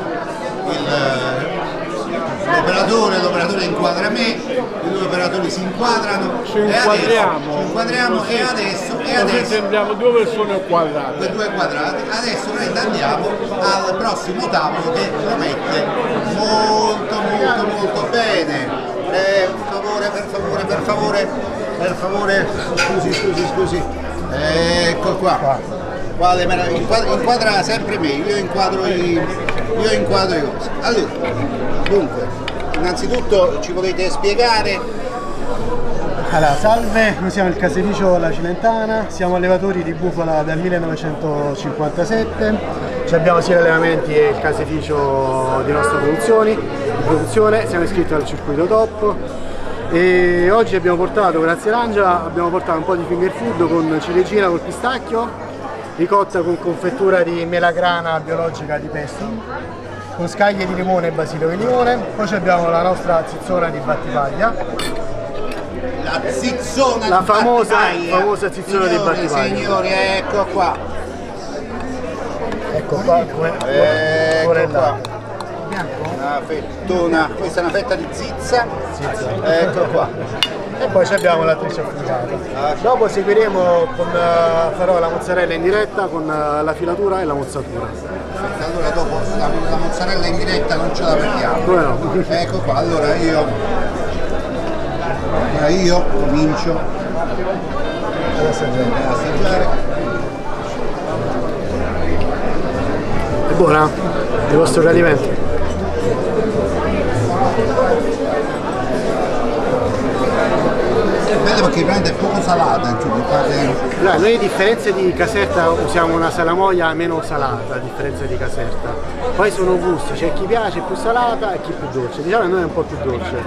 Speaker 2: l'operatore inquadra me, i due operatori si inquadrano, ci inquadriamo e adesso
Speaker 12: sembriamo due persone quadrate.
Speaker 2: Due quadrati. Adesso noi andiamo al prossimo tavolo che promette molto bene. Per favore, scusi. Ecco qua. Inquadra sempre me, io inquadro i cosi. Allora, dunque, innanzitutto ci volete spiegare?
Speaker 7: Allora, salve, noi siamo il caseificio La Cilentana, siamo allevatori di bufala dal 1957, abbiamo sia gli allevamenti e il caseificio di nostra produzione, siamo iscritti al circuito top e oggi abbiamo portato, grazie all'Angela, un po' di finger food con ciliegina col pistacchio, ricotta con confettura di melagrana biologica di pesto, con scaglie di limone e basilico di limone, poi abbiamo la nostra zizzona di Battipaglia. La famosa zizzona di Battipaglia.
Speaker 2: Signori, ecco qua.
Speaker 7: Ecco qua.
Speaker 2: Una fettona, questa è una fetta di zizza. Ecco qua.
Speaker 7: E poi abbiamo l'attrice affumicata. Dopo seguiremo farò la mozzarella in diretta con la filatura e la mozzatura.
Speaker 2: Allora dopo la mozzarella in diretta non ce la perdiamo.
Speaker 7: Come no?
Speaker 2: Ecco qua, allora io comincio ad assaggiare.
Speaker 7: È buona? Il vostro gradimento?
Speaker 2: È bello perché veramente è poco salata,
Speaker 7: noi a differenza di Caserta usiamo una salamoia meno salata, a differenza di Caserta. Poi sono gusti, c'è chi piace più salata e chi più dolce. Diciamo che noi è un po' più dolce,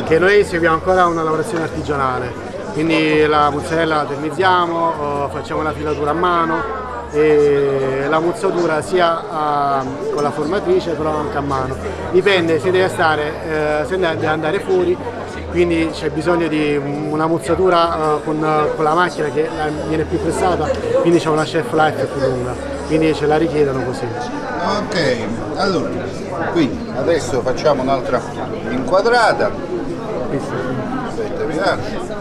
Speaker 7: che noi seguiamo ancora una lavorazione artigianale, quindi la mozzarella la termizziamo, facciamo la filatura a mano e la mozzatura sia con la formatrice però anche a mano. Dipende se deve andare fuori, quindi c'è bisogno di una mozzatura con la macchina che viene più pressata, quindi c'è una chef life più lunga, quindi ce la richiedono così.
Speaker 2: Ok, allora, quindi adesso facciamo un'altra inquadrata. Aspetta, mi lascio.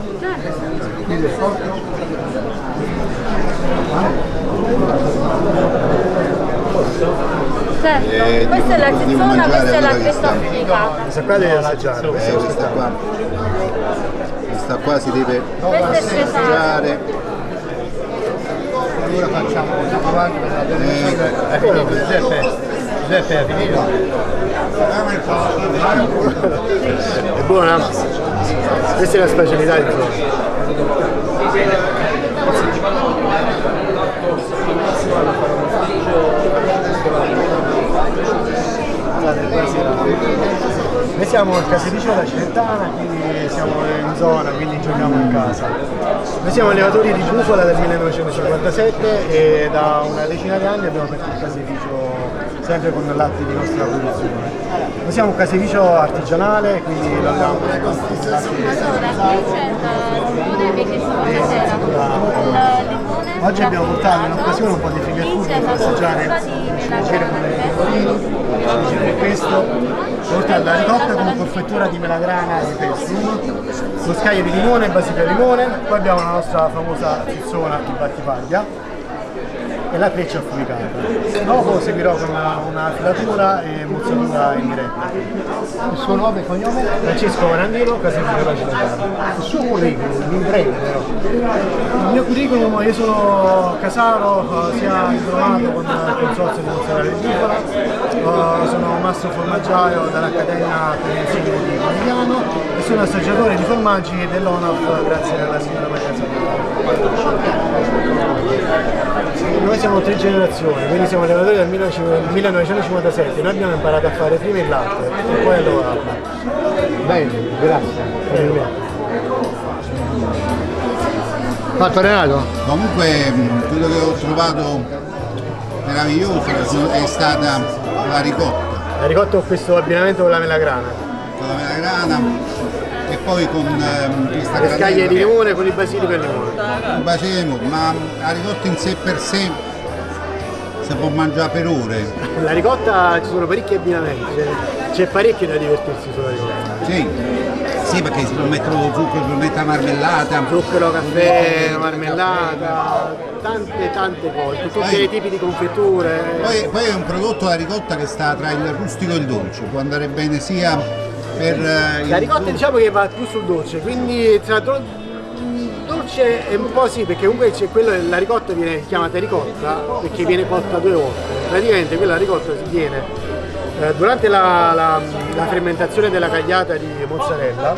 Speaker 6: Questa è la zizzona, questa è la cresta affumicata.
Speaker 7: Questa qua deve assaggiare.
Speaker 2: Questa qua si deve assaggiare.
Speaker 4: Allora facciamo Giuseppe è finito.
Speaker 7: È buona? Questa è la specialità di Noi siamo il caseificio La Cilentana, quindi siamo in zona, quindi giochiamo in casa. Noi siamo allevatori di bufala dal 1957 e da una decina di anni abbiamo aperto il caseificio sempre con latte di nostra produzione. Noi siamo un caseificio artigianale, quindi lavoriamo con i nostri Oggi abbiamo portato in occasione un po' di finger food per assaggiare il ciliegino con i pomodorini, questo, oltre alla ricotta con confettura di melagrana e pesto, con scaglie di limone e basilico di limone, poi abbiamo la nostra famosa zizzona di Battipaglia e la treccia affumicata. Dopo seguirò con una filatura e mozzatura in diretta.
Speaker 4: Il suo nome e cognome?
Speaker 7: Francesco Marandino, caseificio Cilentano.
Speaker 4: Il suo curriculum, in breve però.
Speaker 7: Il mio curriculum, io sono casaro, sia diplomato con il consorzio di mozzarella di bufala, sono maestro formaggiaio dall'Accademia per l'insieme di Pomigliano e sono assaggiatore di formaggi dell'ONAF grazie alla signora Maria Salvatore. Noi siamo 3 generazioni, quindi siamo allevatori dal 1957, noi abbiamo imparato a fare prima il latte e poi a lavorarlo.
Speaker 4: Bene, grazie. Fatto Renato?
Speaker 2: Comunque quello che ho trovato meraviglioso è stata la ricotta.
Speaker 7: La ricotta con questo abbinamento con la melagrana.
Speaker 2: Con la melagrana e poi con questa
Speaker 7: le scaglie di limone con il basilico e il limone.
Speaker 2: Il basilico, ma la ricotta in sé per sé si può mangiare per ore.
Speaker 7: La ricotta ci sono parecchi abbinamenti, c'è parecchio da divertirsi sulla ricotta.
Speaker 2: Sì, perché si può mettere lo zucchero, si può mettere la marmellata.
Speaker 7: Zucchero, caffè, marmellata, tante cose, tutti i tipi di confetture.
Speaker 2: Poi è un prodotto la ricotta che sta tra il rustico e il dolce, può andare bene sia per
Speaker 7: la ricotta diciamo che va più sul dolce, quindi tra dolce è un po' sì, perché comunque c'è quello, la ricotta viene chiamata ricotta perché viene cotta 2 volte. Praticamente quella ricotta si viene durante la fermentazione della cagliata di mozzarella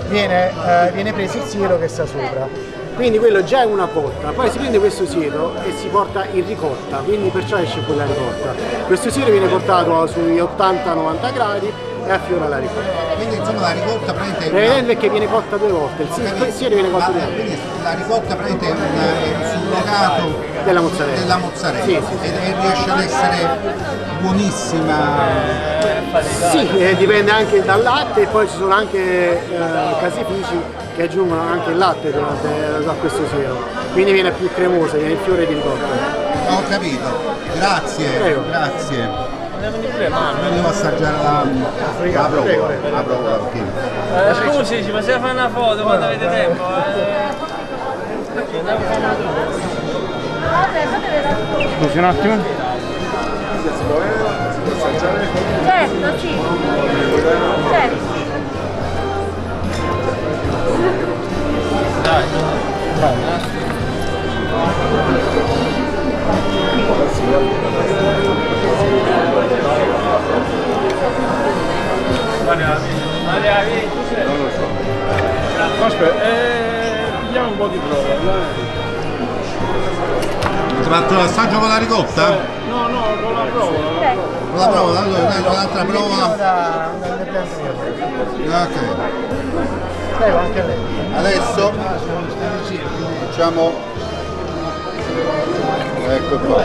Speaker 7: viene preso il siero che sta sopra, quindi quello già è una cotta, poi si prende questo siero e si porta in ricotta, quindi perciò esce quella ricotta. Questo siero viene portato sui 80-90 gradi e affiora la ricotta.
Speaker 2: Quindi insomma la ricotta praticamente
Speaker 7: perché viene cotta 2 volte, il siero viene cotto 2 volte.
Speaker 2: Quindi la ricotta praticamente è un surrogato
Speaker 7: della mozzarella.
Speaker 2: Sì. E riesce ad essere buonissima.
Speaker 7: Sì, dipende anche dal latte e poi ci sono anche caseifici che aggiungono anche il latte a questo siero, quindi viene più cremosa, viene il fiore di ricotta.
Speaker 2: Ho capito, grazie.
Speaker 7: Prego.
Speaker 2: Grazie. Devo assaggiare la prova.
Speaker 13: Scusi, ci possiamo fare una foto quando avete tempo?
Speaker 1: Scusi un attimo.
Speaker 9: Certo, sì. Certo.
Speaker 12: Non lo so. Aspetta, pigliamo un po' di prova, dai.
Speaker 2: Ti fatto l'assaggio con la ricotta?
Speaker 12: No, con la prova.
Speaker 2: Con la prova, allora dai un'altra prova. Ok.
Speaker 7: Prego, anche a lei.
Speaker 2: Adesso facciamo. Ecco qua.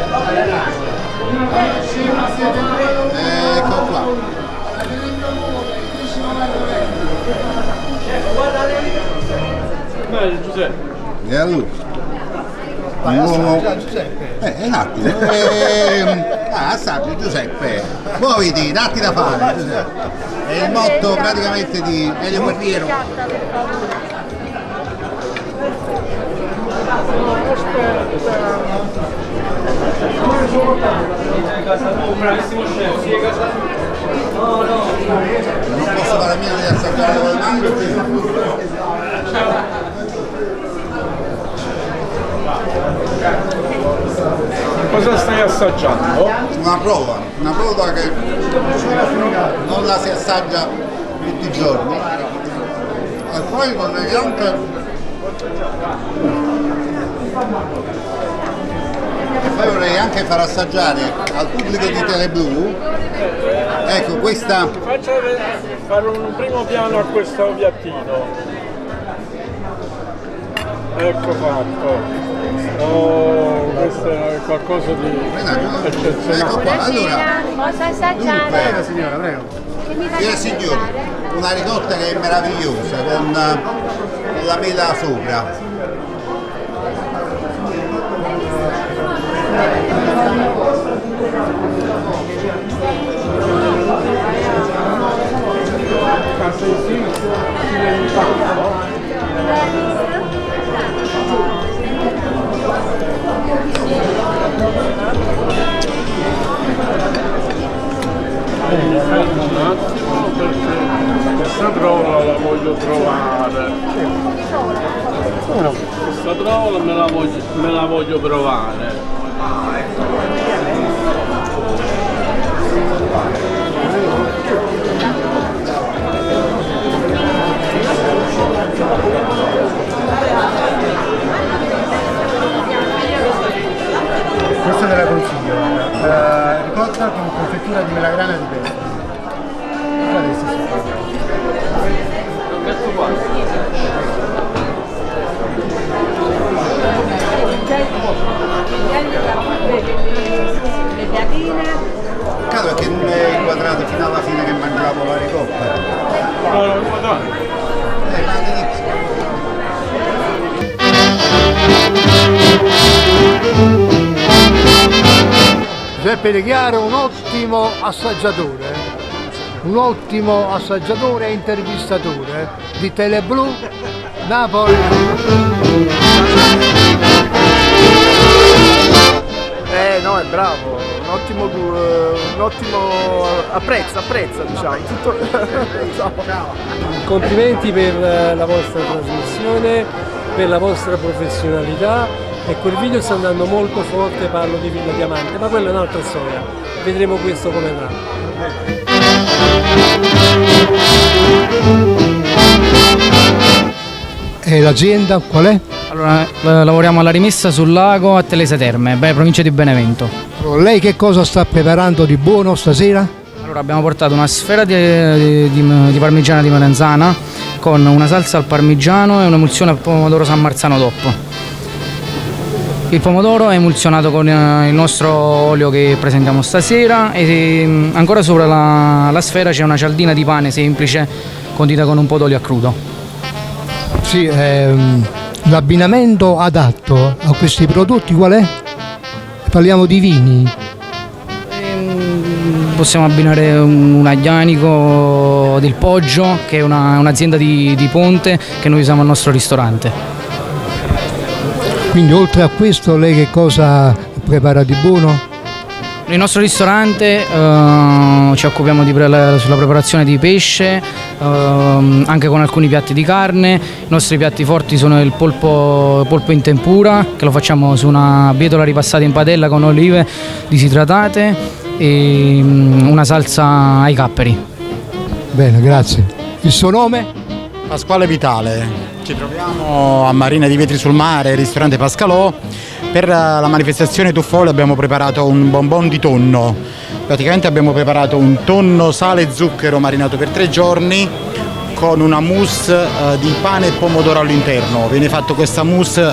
Speaker 2: Ecco qua.
Speaker 12: Giuseppe.
Speaker 2: E a lui? Un attimo. Assaggi Giuseppe. Muoviti, datti da fare. Giuseppe. È il motto praticamente di Elio Guerriero.
Speaker 13: Bravissimo chef.
Speaker 2: Non posso fare a meno di assaggiare con le mani.
Speaker 12: Cosa stai assaggiando?
Speaker 2: Una prova che non la si assaggia tutti i giorni. E poi vorrei anche far assaggiare al pubblico di Teleblu, ecco questa.
Speaker 12: Faccia fare un primo piano a questo piattino. Ecco fatto. Oh, questo è qualcosa di eccezionale.
Speaker 2: Ecco qua, allora.
Speaker 6: Posso assaggiare?
Speaker 7: Prego signora, prego.
Speaker 2: Signori, una ricotta che è meravigliosa con la mela sopra.
Speaker 12: me la voglio provare.
Speaker 7: Questa te la consiglio, ricotta con confettura di melagrana di pesce.
Speaker 3: Le piadine.
Speaker 2: Peccato che non è inquadrato fino alla fine che mangiavo la ricotta.
Speaker 12: No, no, inquadrato.
Speaker 2: Ma all'inizio.
Speaker 4: Giuseppe De Chiaro un ottimo assaggiatore e intervistatore di Teleblu Napoli.
Speaker 13: No, è bravo, un ottimo apprezza diciamo. Tutto...
Speaker 14: Complimenti per la vostra trasmissione, per la vostra professionalità, e quel video sta andando molto forte, parlo di Villa Diamante, ma quella è un'altra storia, vedremo questo come va.
Speaker 4: E l'azienda qual è?
Speaker 15: Allora, lavoriamo alla rimessa sul lago a Telese Terme, provincia di Benevento.
Speaker 4: Lei che cosa sta preparando di buono stasera?
Speaker 15: Allora, abbiamo portato una sfera di parmigiana di melanzana con una salsa al parmigiano e un'emulsione al pomodoro San Marzano DOP. Il pomodoro è emulsionato con il nostro olio che presentiamo stasera, e ancora sopra la sfera c'è una cialdina di pane semplice condita con un po' d'olio a crudo.
Speaker 4: Sì, l'abbinamento adatto a questi prodotti qual è? Parliamo di vini.
Speaker 15: Possiamo abbinare un aglianico del Poggio, che è un'azienda di Ponte che noi usiamo al nostro ristorante.
Speaker 4: Quindi oltre a questo lei che cosa prepara di buono?
Speaker 15: Nel nostro ristorante ci occupiamo sulla preparazione di pesce, anche con alcuni piatti di carne. I nostri piatti forti sono il polpo in tempura, che lo facciamo su una bietola ripassata in padella con olive disidratate, e una salsa ai capperi.
Speaker 4: Bene, grazie. Il suo nome?
Speaker 16: Pasquale Vitale. Ci troviamo a Marina di Vetri sul Mare, ristorante Pascalò. Per la manifestazione Tuffoli abbiamo preparato un bonbon di tonno. Praticamente abbiamo preparato un tonno, sale e zucchero marinato per 3 giorni con una mousse di pane e pomodoro all'interno. Viene fatto questa mousse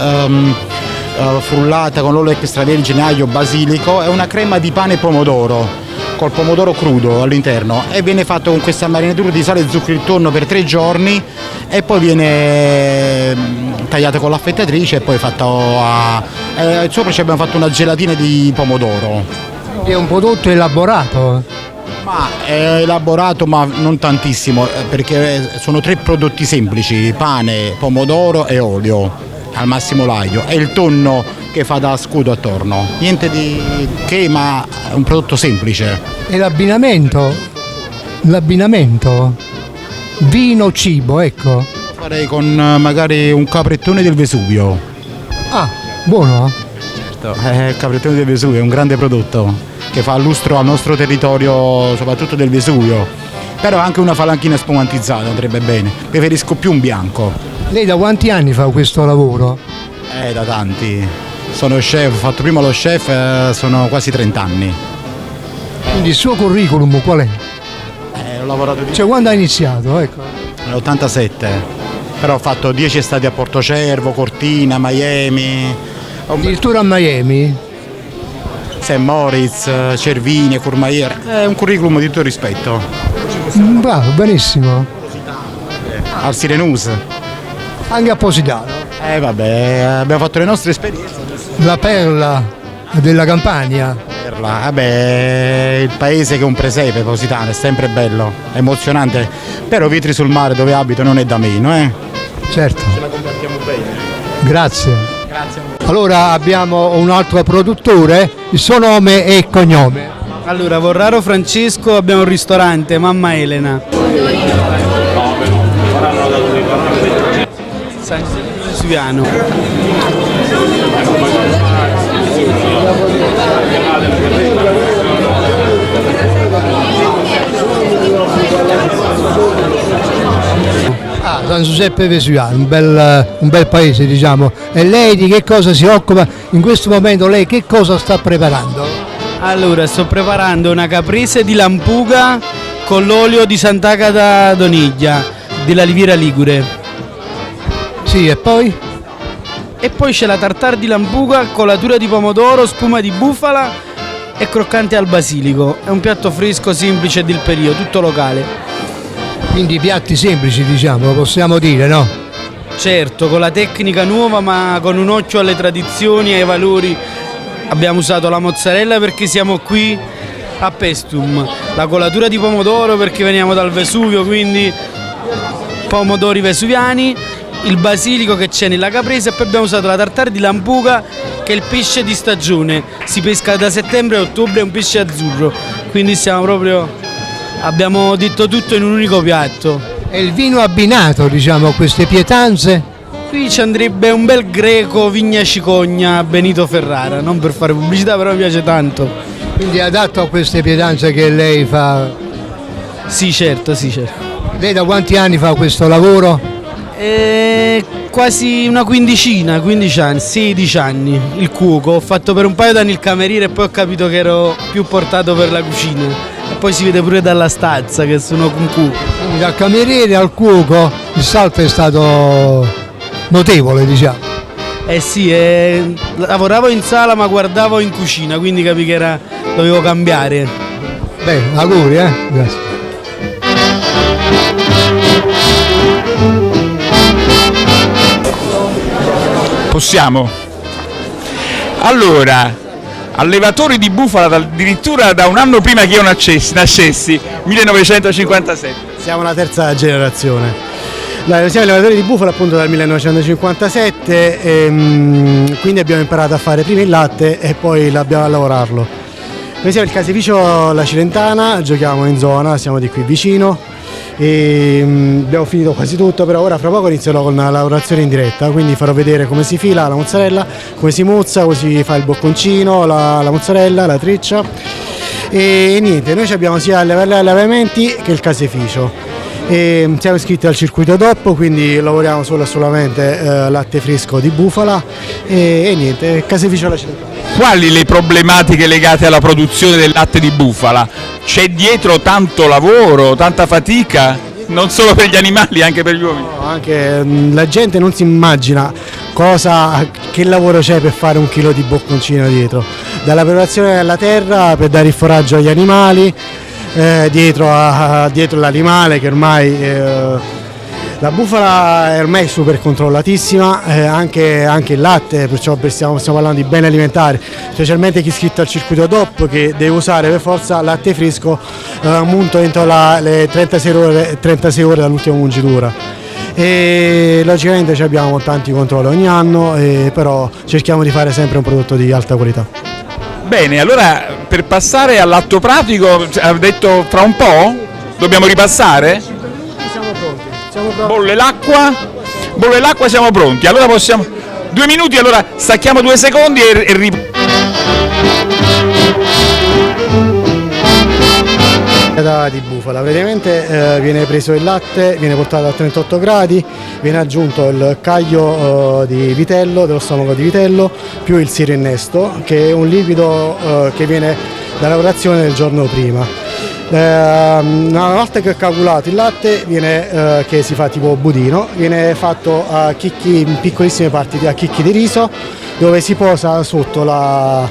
Speaker 16: frullata con l'olio extravergine, aglio, basilico, e una crema di pane e pomodoro col pomodoro crudo all'interno, e viene fatto con questa marinatura di sale e zucchero il tonno per 3 giorni, e poi viene tagliato con l'affettatrice e poi fatto sopra ci abbiamo fatto una gelatina di pomodoro.
Speaker 4: È un prodotto elaborato?
Speaker 16: Ma è elaborato, ma non tantissimo, perché sono 3 prodotti semplici: pane, pomodoro e olio, al massimo l'aglio, e il tonno che fa da scudo attorno. Niente di che, ma è un prodotto semplice.
Speaker 4: E l'abbinamento? Vino, cibo, ecco.
Speaker 16: Farei con magari un caprettone del Vesuvio.
Speaker 4: Ah, buono?
Speaker 16: Certo, il caprettone del Vesuvio è un grande prodotto che fa lustro al nostro territorio, soprattutto del Vesuvio. Però anche una falanchina spumantizzata andrebbe bene. Preferisco più un bianco.
Speaker 4: Lei da quanti anni fa questo lavoro?
Speaker 16: Da tanti. Sono chef, ho fatto prima lo chef, sono quasi 30 anni.
Speaker 4: Quindi il suo curriculum qual è?
Speaker 16: Ho lavorato
Speaker 4: Cioè quando ha iniziato? Ecco.
Speaker 16: Nell'87, però ho fatto 10 estati a Portocervo, Cortina, Miami.
Speaker 4: Addirittura a Miami?
Speaker 16: St. Moritz, Cervinia, Courmayeur. È un curriculum di tutto rispetto.
Speaker 4: Bravo, benissimo.
Speaker 16: Al Sirenus.
Speaker 4: Anche a Positano.
Speaker 16: Vabbè, abbiamo fatto le nostre esperienze.
Speaker 4: La perla della Campania.
Speaker 16: Vabbè, il paese che è un presepe, Positano, è sempre bello, emozionante. Però Vitri sul Mare, dove abito, non è da meno,
Speaker 4: Certo.
Speaker 16: Ce la combattiamo bene.
Speaker 4: Grazie.
Speaker 16: Grazie.
Speaker 4: Allora abbiamo un altro produttore, il suo nome e cognome.
Speaker 17: Allora, Vorraro Francesco, abbiamo un ristorante, Mamma Elena. San Vesuviano.
Speaker 4: San Giuseppe Vesuviano, un bel paese, diciamo. E lei di che cosa si occupa in questo momento? Lei che cosa sta preparando?
Speaker 17: Allora, sto preparando una caprese di lampuga con l'olio di Sant'Agata d'Oniglia, della Riviera Ligure.
Speaker 4: Sì, e poi?
Speaker 17: E poi c'è la tartare di lampuga, colatura di pomodoro, spuma di bufala e croccante al basilico. È un piatto fresco, semplice e del periodo, tutto locale.
Speaker 4: Quindi piatti semplici, diciamo, lo possiamo dire, no?
Speaker 17: Certo, con la tecnica nuova ma con un occhio alle tradizioni e ai valori. Abbiamo usato la mozzarella perché siamo qui a Pestum, la colatura di pomodoro perché veniamo dal Vesuvio, quindi pomodori vesuviani, il basilico che c'è nella caprese e poi abbiamo usato la tartare di lampuga che è il pesce di stagione, si pesca da settembre a ottobre, è un pesce azzurro, quindi abbiamo detto tutto in un unico piatto.
Speaker 4: E il vino abbinato, diciamo, a queste pietanze?
Speaker 17: Qui ci andrebbe un bel greco Vigna Cicogna Benito Ferrara, non per fare pubblicità, però mi piace tanto.
Speaker 4: Quindi è adatto a queste pietanze che lei fa?
Speaker 17: Sì, certo, sì, certo.
Speaker 4: Lei da quanti anni fa questo lavoro?
Speaker 17: Quasi una quindicina, 15 anni, 16 anni, il cuoco. Ho fatto per un paio d'anni il cameriere e poi ho capito che ero più portato per la cucina. E poi si vede pure dalla stazza che sono un cuoco.
Speaker 4: Quindi dal cameriere al cuoco il salto è stato notevole, diciamo.
Speaker 17: Eh sì, lavoravo in sala ma guardavo in cucina, quindi capì che dovevo cambiare.
Speaker 4: Bene, auguri, grazie.
Speaker 12: Possiamo? Allora, allevatori di bufala addirittura da un anno prima che io nascessi, 1957.
Speaker 5: Siamo la terza generazione. Siamo allevatori di bufala appunto dal 1957 quindi abbiamo imparato a fare prima il latte e poi abbiamo a lavorarlo. Noi siamo il caseificio La Cilentana, giochiamo in zona, siamo di qui vicino e abbiamo finito quasi tutto, però ora fra poco inizierò con la lavorazione in diretta, quindi farò vedere come si fila la mozzarella, come si mozza, come si fa il bocconcino, la mozzarella, la treccia e niente, noi abbiamo sia gli allevamenti che il caseificio. E siamo iscritti al circuito DOP, quindi lavoriamo solo e solamente latte fresco di bufala e niente, caseificio La Cilentana.
Speaker 12: Quali le problematiche legate alla produzione del latte di bufala? C'è dietro tanto lavoro, tanta fatica, non solo per gli animali, anche per gli uomini?
Speaker 5: No, anche la gente non si immagina che lavoro c'è per fare un chilo di bocconcino dietro, dalla preparazione della terra per dare il foraggio agli animali, dietro l'animale che ormai la bufala è ormai super controllatissima, anche il latte, perciò stiamo parlando di beni alimentari, specialmente chi è iscritto al circuito DOP che deve usare per forza latte fresco munto entro le 36 ore dall'ultima mungitura. E logicamente abbiamo tanti controlli ogni anno, però cerchiamo di fare sempre un prodotto di alta qualità.
Speaker 12: Bene, allora per passare all'atto pratico, ha detto fra un po'? Dobbiamo ripassare?
Speaker 5: Siamo pronti.
Speaker 12: Bolle l'acqua, siamo pronti. Allora possiamo... 2 minuti, allora stacchiamo 2 secondi e
Speaker 5: di bufala, praticamente viene preso il latte, viene portato a 38 gradi, viene aggiunto il caglio di vitello, dello stomaco di vitello, più il siero innesto, che è un liquido che viene da lavorazione del giorno prima. Una volta che è calcolato il latte, che si fa tipo budino, viene fatto a chicchi, in piccolissime parti, a chicchi di riso, dove si posa sotto la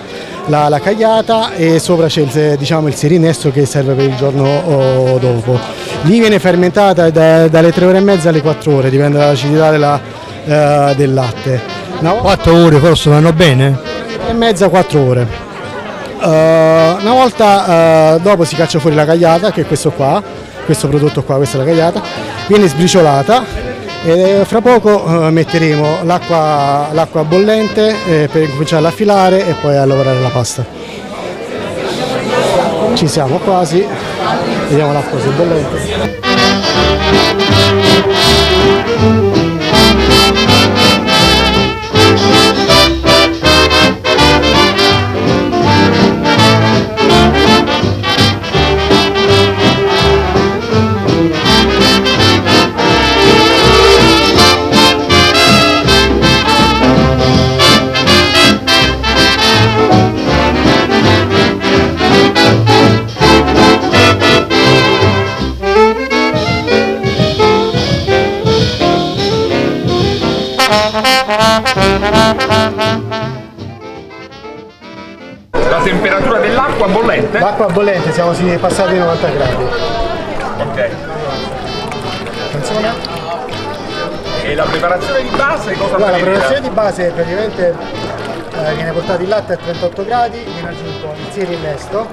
Speaker 5: cagliata e sopra c'è il siero innesto che serve per il giorno dopo. Lì viene fermentata dalle 3 ore e mezza alle 4 ore, dipende dall'acidità del latte.
Speaker 4: 4 ore forse vanno bene?
Speaker 5: 3 e mezza, 4 ore. Una volta dopo si caccia fuori la cagliata, che è questo prodotto qua, questa è la cagliata, viene sbriciolata e fra poco metteremo l'acqua bollente per cominciare a filare e poi a lavorare la pasta. Ci siamo quasi, vediamo l'acqua se è bollente.
Speaker 12: temperatura dell'acqua bollente?
Speaker 7: L'acqua bollente, siamo passati ai 90 gradi.
Speaker 12: Ok.
Speaker 7: Attenzione.
Speaker 12: E la preparazione di base cosa
Speaker 7: Allora, la
Speaker 12: prevede?
Speaker 7: preparazione di base praticamente viene portato il latte a 38 gradi, viene aggiunto il siero innesto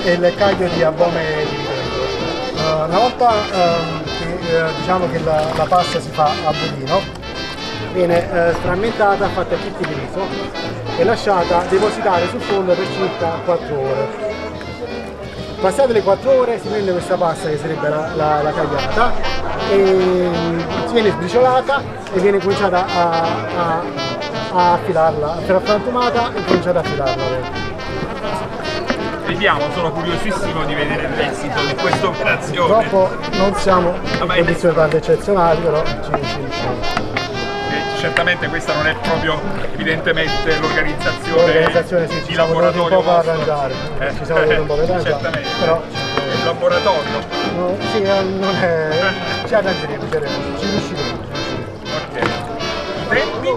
Speaker 7: e il caglio di abome di vitello. Una volta che diciamo che la pasta si fa a budino, viene frammentata, fatta a chicchi di riso e lasciata depositare sul fondo per circa 4 ore. Passate le 4 ore si prende questa pasta che sarebbe la cagliata e si viene sbriciolata e viene cominciata a affilarla, per frantumata e cominciate a affilarla.
Speaker 12: Vediamo, sono curiosissimo di vedere l'esito di questa operazione.
Speaker 7: Purtroppo non siamo in condizioni tanto eccezionali, però ci riusciamo.
Speaker 12: Certamente questa non è proprio evidentemente l'organizzazione
Speaker 7: sì,
Speaker 12: di
Speaker 7: ci siamo dovuti
Speaker 12: laboratorio
Speaker 7: un po'
Speaker 12: vostro.
Speaker 7: arrangiare, ci siamo dovuti un po' arrangiare,
Speaker 12: Certamente.
Speaker 7: però
Speaker 12: Il laboratorio.
Speaker 7: no, sì, non è... ci arrangeremo, ci riusciremo.
Speaker 12: Ok. I tempi?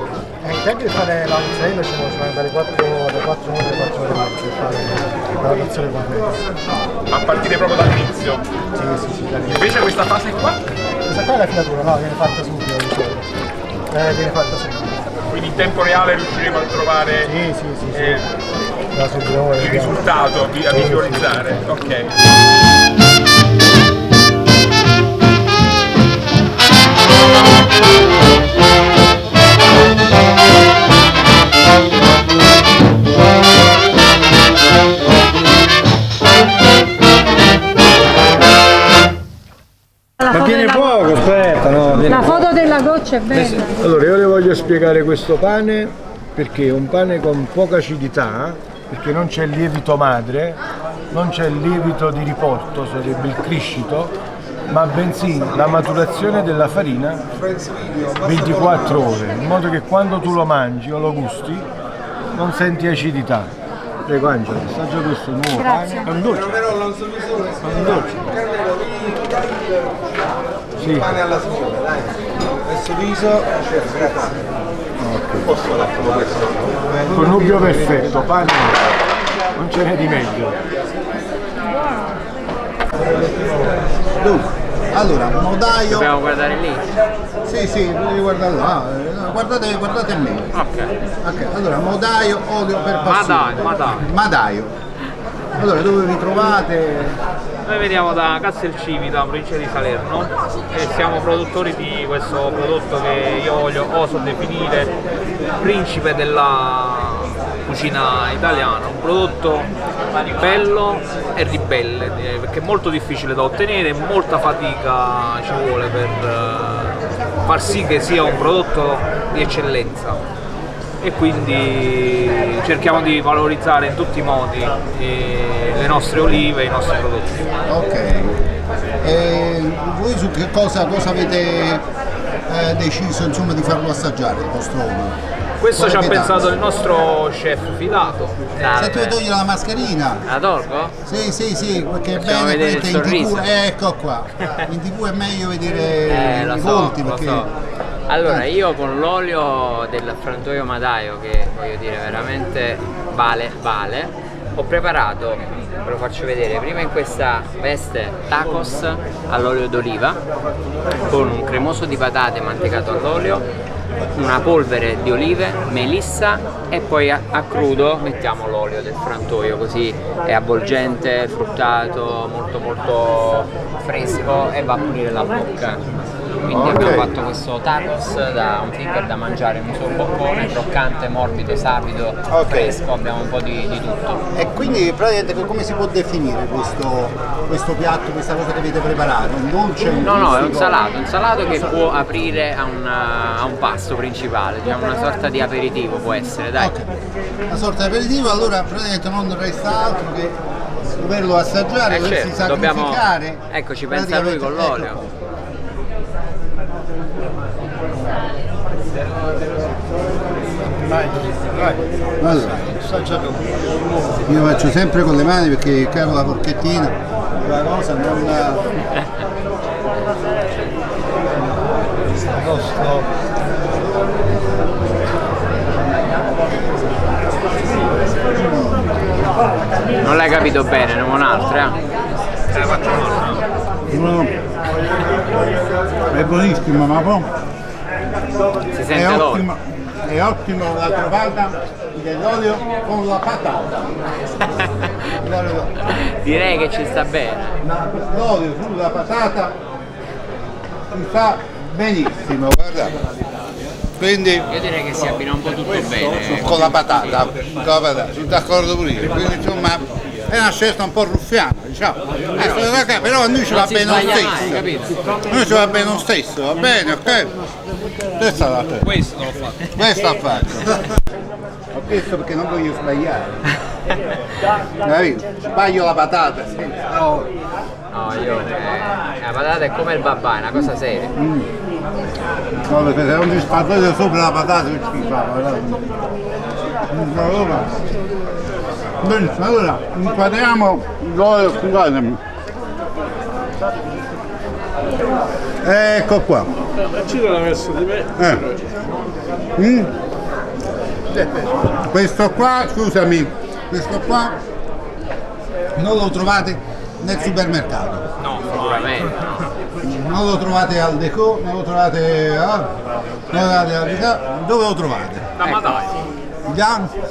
Speaker 7: I tempi di fare la mozzarella ci vogliono dalle 4 ore e mezza per fare la lavorazione completa.
Speaker 12: A partire proprio dall'inizio?
Speaker 7: Sì, dall'inizio.
Speaker 12: Invece questa fase qua?
Speaker 7: Questa qua è la filatura, no, viene fatta subito, diciamo. Viene fatta subito.
Speaker 12: Quindi in tempo reale riusciremo a trovare il risultato a visualizzare. Ok.
Speaker 18: Ma viene poco, aspetta, no?
Speaker 9: La foto della goccia è bella.
Speaker 18: Allora, io le voglio spiegare questo pane perché è un pane con poca acidità, perché non c'è il lievito madre, non c'è il lievito di riporto, sarebbe il criscito, ma bensì la maturazione della farina 24 ore, in modo che quando tu lo mangi o lo gusti non senti acidità. Prego Angela, assaggia questo nuovo pane. È un dolce. È un dolce. Sì. Pane alla scuola, dai. Adesso riso. Grazie. Connubio perfetto, pane non ce n'è di meglio.
Speaker 2: Dunque, allora, modaio.
Speaker 13: Dobbiamo guardare lì?
Speaker 2: Sì, devi guardare là. Guardate a me. Ok, allora, modaio, olio per passione. Madaio. Allora, dove vi trovate?
Speaker 13: Noi veniamo da Castelcivita, provincia di Salerno, e siamo produttori di questo prodotto che io oso definire principe della cucina italiana, un prodotto bello e ribelle, perché è molto difficile da ottenere, molta fatica ci vuole per far sì che sia un prodotto di eccellenza. E quindi cerchiamo di valorizzare in tutti i modi le nostre olive e i nostri prodotti.
Speaker 2: Ok. E voi su che cosa avete deciso insomma di farlo assaggiare il vostro olio?
Speaker 13: Questo ci ha pensato il nostro chef fidato.
Speaker 2: Se tu togli la mascherina.
Speaker 13: La tolgo?
Speaker 2: Sì, perché è
Speaker 13: Possiamo
Speaker 2: bene
Speaker 13: vedere il
Speaker 2: in
Speaker 13: sorriso.
Speaker 2: TV, ecco qua. In TV è meglio vedere i volti
Speaker 13: lo
Speaker 2: perché
Speaker 13: so. Allora, io con l'olio del frantoio Madaio, che voglio dire veramente vale, ho preparato, ve lo faccio vedere, prima in questa veste tacos all'olio d'oliva con un cremoso di patate mantecato all'olio, una polvere di olive, melissa e poi a crudo mettiamo l'olio del frantoio, così è avvolgente, fruttato, molto fresco e va a pulire la bocca. Quindi abbiamo fatto questo tacos da un finger da mangiare in un solo boccone, croccante, morbido, sapido, fresco, abbiamo un po' di tutto.
Speaker 2: E quindi praticamente come si può definire questo piatto, questa cosa che avete preparato? Un dolce?
Speaker 13: No, è un salato che può aprire a un pasto principale, diciamo una sorta di aperitivo può essere, dai.
Speaker 2: Okay. Una sorta di aperitivo, allora praticamente non resta altro che doverlo assaggiare, doversi sacrificare.
Speaker 13: Ecco, ci pensa lui con l'olio.
Speaker 2: Allora, io faccio sempre con le mani perché cavo la forchettina, la cosa non...
Speaker 13: Non l'hai capito bene, ne vuoi un'altra?
Speaker 2: No. È buonissima, ma poi
Speaker 13: Si sente l'olio.
Speaker 2: è ottimo la trovata dell'olio con la patata.
Speaker 13: Direi che ci sta bene.
Speaker 2: L'olio sulla patata si fa benissimo, guarda. Quindi
Speaker 13: Io direi che si abbina un po' tutto bene.
Speaker 2: con la patata, sono d'accordo pure io. Quindi insomma è una scelta un po' ruffiana, diciamo. Però a noi ci va bene lo stesso. A noi ci va bene lo stesso, va bene, ok? Questo l'ho fatto. Questo ha fatto. Ho chiesto perché non voglio sbagliare. Capito? Sbaglio la patata.
Speaker 13: No, la patata è come il babà, è una cosa seria.
Speaker 2: No, perché se non ci spargete sopra la patata che ci fa, benissimo, allora inquadriamo l'olio, scusatemi. Ecco qua.
Speaker 19: Ci l'ha messo di me.
Speaker 2: Questo qua, scusami, questo qua non lo trovate nel supermercato.
Speaker 13: No, sicuramente.
Speaker 2: Non lo trovate al Deco, non lo trovate al Deco, dove lo trovate?
Speaker 19: Da Madaio.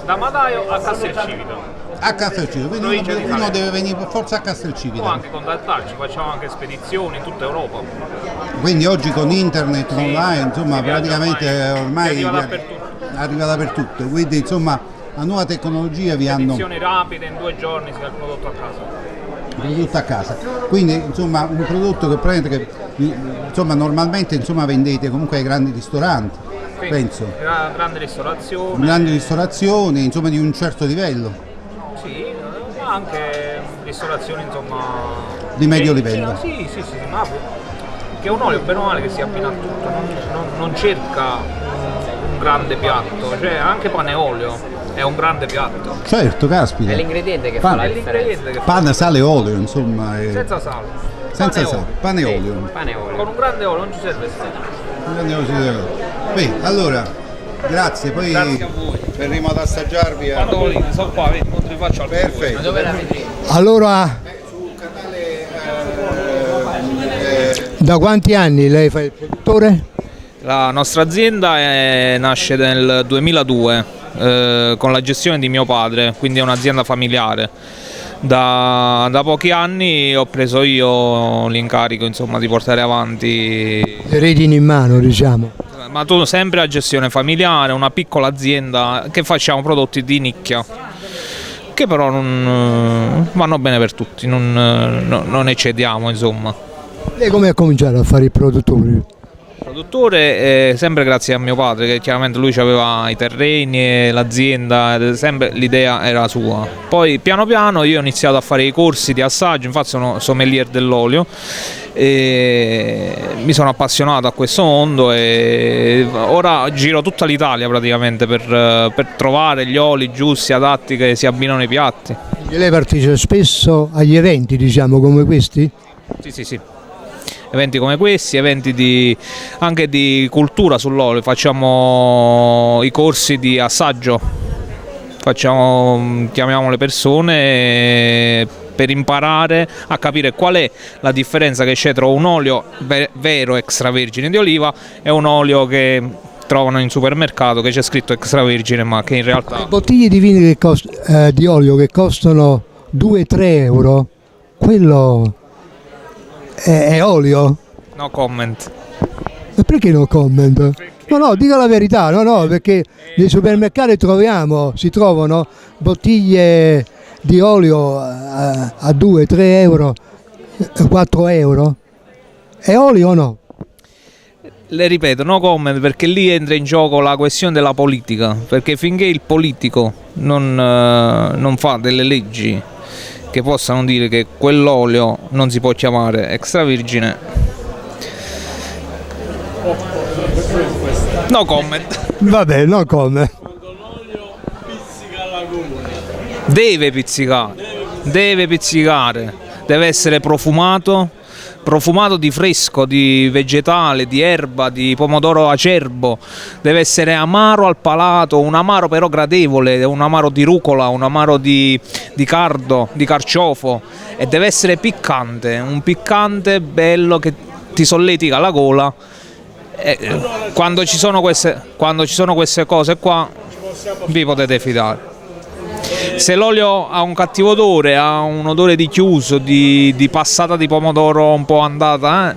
Speaker 19: Da Madaio a Castelcivito.
Speaker 2: A Castelcivito, quindi uno deve venire per forza a Castelcivito.
Speaker 19: O anche contattarci, facciamo anche spedizioni in tutta Europa.
Speaker 2: Quindi oggi con internet, online, insomma praticamente ormai
Speaker 19: arriva
Speaker 2: dappertutto. Quindi insomma la nuova tecnologia vi hanno
Speaker 19: spedizioni rapide, in 2 giorni si ha il prodotto a casa.
Speaker 2: Prodotto a casa, quindi insomma un prodotto che insomma normalmente insomma vendete comunque ai grandi ristoranti,
Speaker 19: Sì,
Speaker 2: penso.
Speaker 19: Grande ristorazione.
Speaker 2: Grandi ristorazioni, insomma di un certo livello.
Speaker 19: Sì, ma anche ristorazioni insomma
Speaker 2: Di medio livello.
Speaker 19: Sì, ma che è un olio bene o male che si abbina a tutto, non cerca un grande piatto, cioè anche pane e olio è un grande piatto.
Speaker 2: Certo, caspita.
Speaker 13: È l'ingrediente che fa la differenza.
Speaker 2: Pane, sale e olio, insomma.
Speaker 19: Senza sale.
Speaker 2: Senza sale, pane e olio.
Speaker 13: Pane e olio.
Speaker 19: Con un grande olio non ci serve sale.
Speaker 2: Beh, allora, grazie, poi
Speaker 19: Grazie a voi.
Speaker 2: verremo ad assaggiarvi.
Speaker 19: Quando volete, sono qua, vedi, non te li faccio al
Speaker 2: Perfetto.
Speaker 13: Dove la vedremo?
Speaker 4: Allora, da quanti anni lei fa il produttore?
Speaker 19: La nostra azienda nasce nel 2002 con la gestione di mio padre, quindi è un'azienda familiare. Da pochi anni ho preso io l'incarico insomma, di portare avanti
Speaker 4: Le redini in mano, diciamo.
Speaker 19: ma tu sempre a gestione familiare, una piccola azienda che facciamo prodotti di nicchia che però non vanno bene per tutti, non eccediamo insomma.
Speaker 4: Lei come ha cominciato a fare il produttore?
Speaker 19: Produttore sempre grazie a mio padre, che chiaramente lui aveva i terreni e l'azienda, sempre l'idea era sua. Poi piano piano io ho iniziato a fare i corsi di assaggio, infatti sono sommelier dell'olio e mi sono appassionato a questo mondo e ora giro tutta l'Italia praticamente per trovare gli oli giusti, adatti, che si abbinano ai piatti.
Speaker 4: E lei partecipa spesso agli eventi, diciamo, come questi?
Speaker 19: Sì. Eventi come questi, eventi anche di cultura sull'olio, facciamo i corsi di assaggio, chiamiamo le persone per imparare a capire qual è la differenza che c'è tra un olio vero extravergine di oliva e un olio che trovano in supermercato che c'è scritto extravergine ma che in realtà...
Speaker 4: Le bottiglie di vino di olio che costano 2-3 euro, quello... È olio?
Speaker 19: No comment.
Speaker 4: E perché no comment? No, dica la verità, perché nei supermercati si trovano bottiglie di olio a 2-3 euro, 4 euro. È olio o no?
Speaker 19: Le ripeto, no comment, perché lì entra in gioco la questione della politica, perché finché il politico non fa delle leggi che possano dire che quell'olio non si può chiamare extravergine, no comment.
Speaker 4: Vabbè, no comment.
Speaker 19: Deve pizzicare, deve essere profumato profumato di fresco, di vegetale, di erba, di pomodoro acerbo, deve essere amaro al palato, un amaro però gradevole, un amaro di rucola, un amaro di cardo, di carciofo, e deve essere piccante, un piccante bello che ti solletica la gola. Quando ci sono queste cose qua vi potete fidare. Se l'olio ha un cattivo odore, ha un odore di chiuso, di passata di pomodoro un po' andata,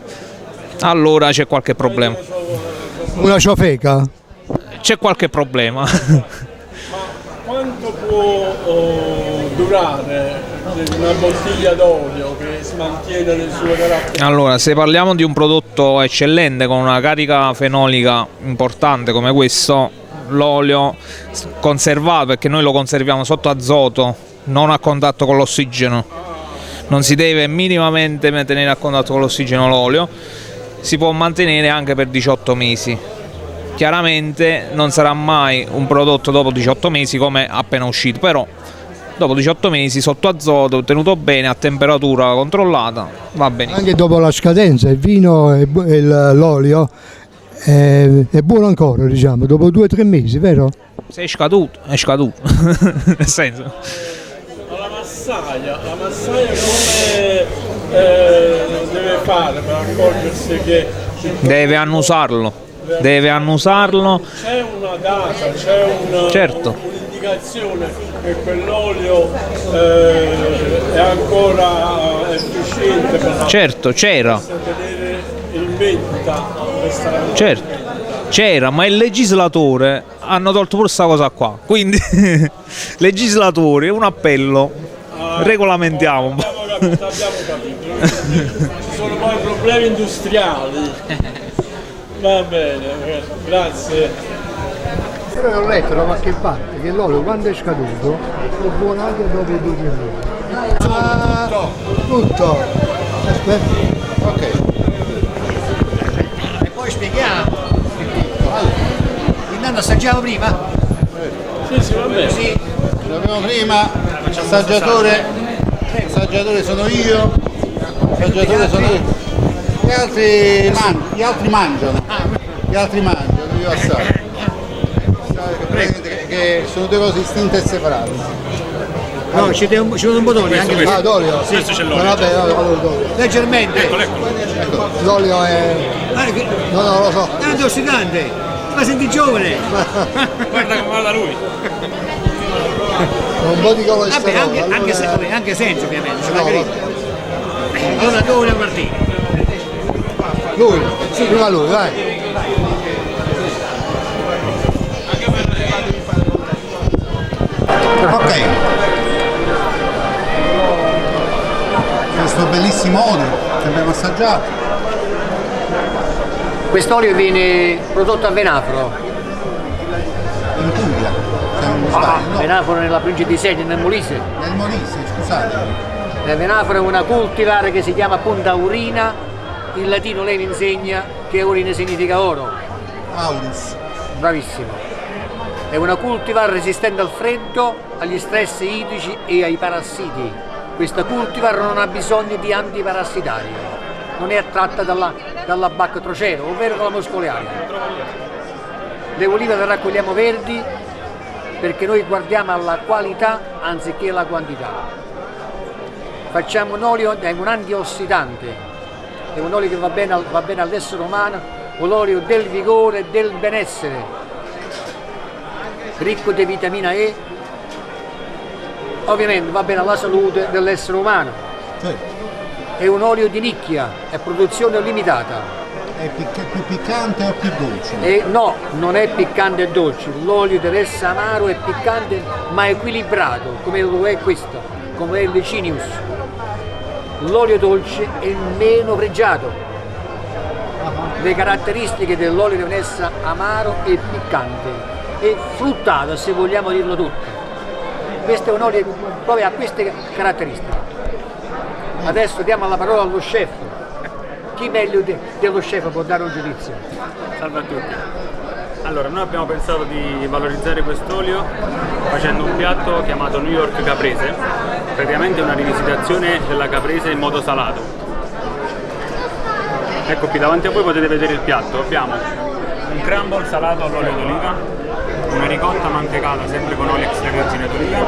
Speaker 19: allora c'è qualche problema.
Speaker 4: Una ciofeca?
Speaker 19: C'è qualche problema.
Speaker 14: Quanto può durare una bottiglia d'olio che si mantiene nel suo carattere?
Speaker 19: Allora, se parliamo di un prodotto eccellente con una carica fenolica importante come questo, l'olio conservato, perché noi lo conserviamo sotto azoto, non a contatto con l'ossigeno, non si deve minimamente tenere a contatto con l'ossigeno l'olio, si può mantenere anche per 18 mesi. Chiaramente non sarà mai un prodotto dopo 18 mesi come appena uscito, però dopo 18 mesi sotto azoto, tenuto bene, a temperatura controllata, va bene.
Speaker 4: Anche dopo la scadenza il vino e l'olio è buono ancora, diciamo, dopo 2 o 3 mesi, vero?
Speaker 19: Se è scaduto, è scaduto. Nel senso.
Speaker 14: La massaia come deve fare per accorgersi che
Speaker 19: deve annusarlo. C'è
Speaker 14: una data,
Speaker 19: certo,
Speaker 14: un'indicazione che quell'olio è ancora efficiente per
Speaker 19: certo, c'era.
Speaker 14: tenere in vendita questa.
Speaker 19: Certo, c'era, ma il legislatore hanno tolto pure questa cosa qua. Quindi, legislatori, un appello, regolamentiamo un po'.
Speaker 14: Abbiamo capito. Ci sono poi problemi industriali. Va bene, grazie.
Speaker 4: Però ho letto da qualche parte che l'olio quando è scaduto è buono anche dopo i 2 mesi. Tutto. Aspetta.
Speaker 2: Ok.
Speaker 10: E poi spieghiamo. Intanto assaggiamo prima?
Speaker 14: Sì, va bene.
Speaker 10: Sì.
Speaker 2: L'abbiamo prima, assaggiatore sono io, gli altri mangiano, io assaggio. Che sono 2 cose distinte e separate.
Speaker 10: No, ci vuole un po' d'olio anche lì.
Speaker 2: Ah, d'olio?
Speaker 10: Sì.
Speaker 2: Questo c'è l'olio. Vabbè, d'olio.
Speaker 10: Leggermente.
Speaker 2: Ecco. L'olio è... No, lo so.
Speaker 10: È antiossidante, ma senti giovane.
Speaker 14: Guarda lui.
Speaker 2: Un po' di colesterolo.
Speaker 10: Vabbè, anche senza ovviamente, c'è la gripe. Allora dove vogliamo partire?
Speaker 2: Lui, sì, prima lui, vai. Ok. Questo bellissimo olio che abbiamo assaggiato.
Speaker 10: Quest'olio viene prodotto a Venafro.
Speaker 2: In Puglia, se non mi sbaglio. No.
Speaker 10: Venafro nella provincia di Seni, nel Molise.
Speaker 2: Nel Molise, scusate.
Speaker 10: Venafro è una cultivar che si chiama appunto aurina, in latino lei mi insegna che aurina significa oro.
Speaker 2: Auris.
Speaker 10: Bravissimo. È una cultivar resistente al freddo, agli stress idrici e ai parassiti. Questa cultivar non ha bisogno di antiparassitari, non è attratta dalla bactrocero, ovvero dalla moscoliaria. Le olive le raccogliamo verdi perché noi guardiamo alla qualità anziché alla quantità. Facciamo un olio, è un antiossidante, è un olio che va bene all'essere umano, un olio del vigore e del benessere, ricco di vitamina E, ovviamente va bene alla salute dell'essere umano.
Speaker 2: Sì.
Speaker 10: È un olio di nicchia, è produzione limitata.
Speaker 2: È più piccante o più dolce?
Speaker 10: No, non è piccante e dolce, l'olio deve essere amaro e piccante ma equilibrato, come lo è questo, come è il Licinius. L'olio dolce è il meno pregiato. Le caratteristiche dell'olio devono essere amaro e piccante e fruttato, se vogliamo dirlo tutto. Questo è un olio che proprio ha queste caratteristiche. Adesso diamo la parola allo chef. Chi meglio dello chef può dare un giudizio?
Speaker 20: Salve a tutti. Allora, noi abbiamo pensato di valorizzare quest'olio facendo un piatto chiamato New York caprese, praticamente una rivisitazione della caprese in modo salato. Ecco qui davanti a voi potete vedere il piatto. Abbiamo un crumble salato all'olio d'oliva, una ricotta mantecata sempre con olio extravergine d'oliva,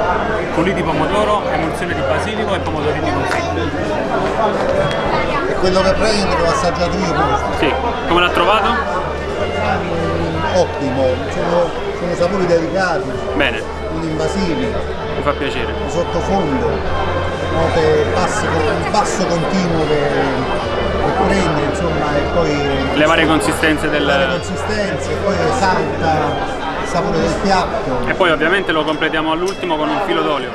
Speaker 20: coulis di pomodoro, emulsione di basilico e pomodorini confiti.
Speaker 2: E quello che prendo l'ho assaggiato io pure.
Speaker 20: Sì, come l'ha trovato?
Speaker 2: Ottimo, sono sapori delicati,
Speaker 20: Bene,
Speaker 2: non invasivi,
Speaker 20: mi fa piacere.
Speaker 2: di sottofondo, note un basso continuo che prende, insomma, e poi
Speaker 20: Le varie consistenze
Speaker 2: le consistenze, poi esalta il sapore del piatto.
Speaker 20: E poi ovviamente lo completiamo all'ultimo con un filo d'olio.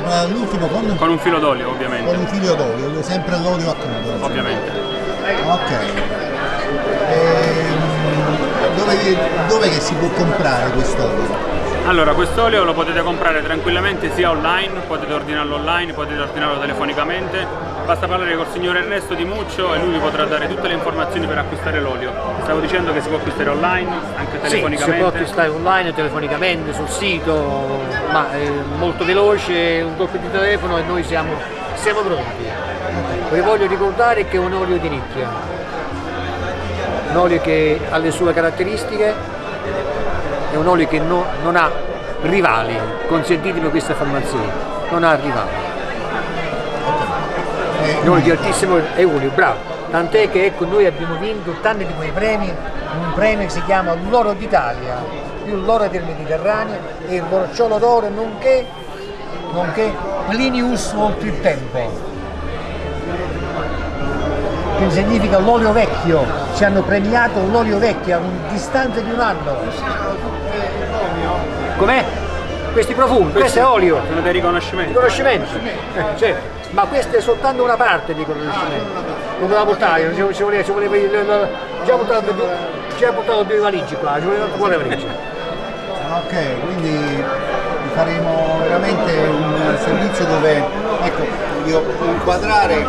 Speaker 2: All'ultimo
Speaker 20: Con un filo d'olio ovviamente.
Speaker 2: con un filo d'olio, sempre l'olio a crudo. insomma.
Speaker 20: Ovviamente.
Speaker 2: Ok. Dove che si può comprare quest'olio?
Speaker 20: Allora, quest'olio lo potete comprare tranquillamente sia online, potete ordinarlo online, potete ordinarlo telefonicamente. Basta parlare col signor Ernesto Di Muccio e lui vi potrà dare tutte le informazioni per acquistare l'olio. Stavo dicendo che si può acquistare online, anche
Speaker 21: Sì, si
Speaker 20: telefonicamente.
Speaker 21: può acquistare online, telefonicamente, sul sito, ma è molto veloce, un colpo di telefono e noi siamo pronti. Vi voglio ricordare che è un olio di nicchia, un olio che ha le sue caratteristiche, è un olio che non ha rivali, consentitemi questa affermazione, non ha rivali. È un olio di altissimo, è unico, bravo. Tant'è che ecco, noi abbiamo vinto tanti di quei premi, un premio che si chiama l'Oro d'Italia, più l'Oro del Mediterraneo e il Borciolo d'Oro, nonché Plinius oltre il tempo. Che significa l'olio vecchio, ci hanno premiato l'olio vecchio a distanza di un anno. Com'è? Questi profumi, questo è olio.
Speaker 20: Sono dei riconoscimenti.
Speaker 21: Riconoscimento, certo. Ma questa è soltanto una parte di riconoscimento. Non me la portare, ci voleva ci ha portato 2 valigie qua, ci voleva quale valigia.
Speaker 2: Ok, quindi faremo veramente un servizio dove, ecco, io inquadrare.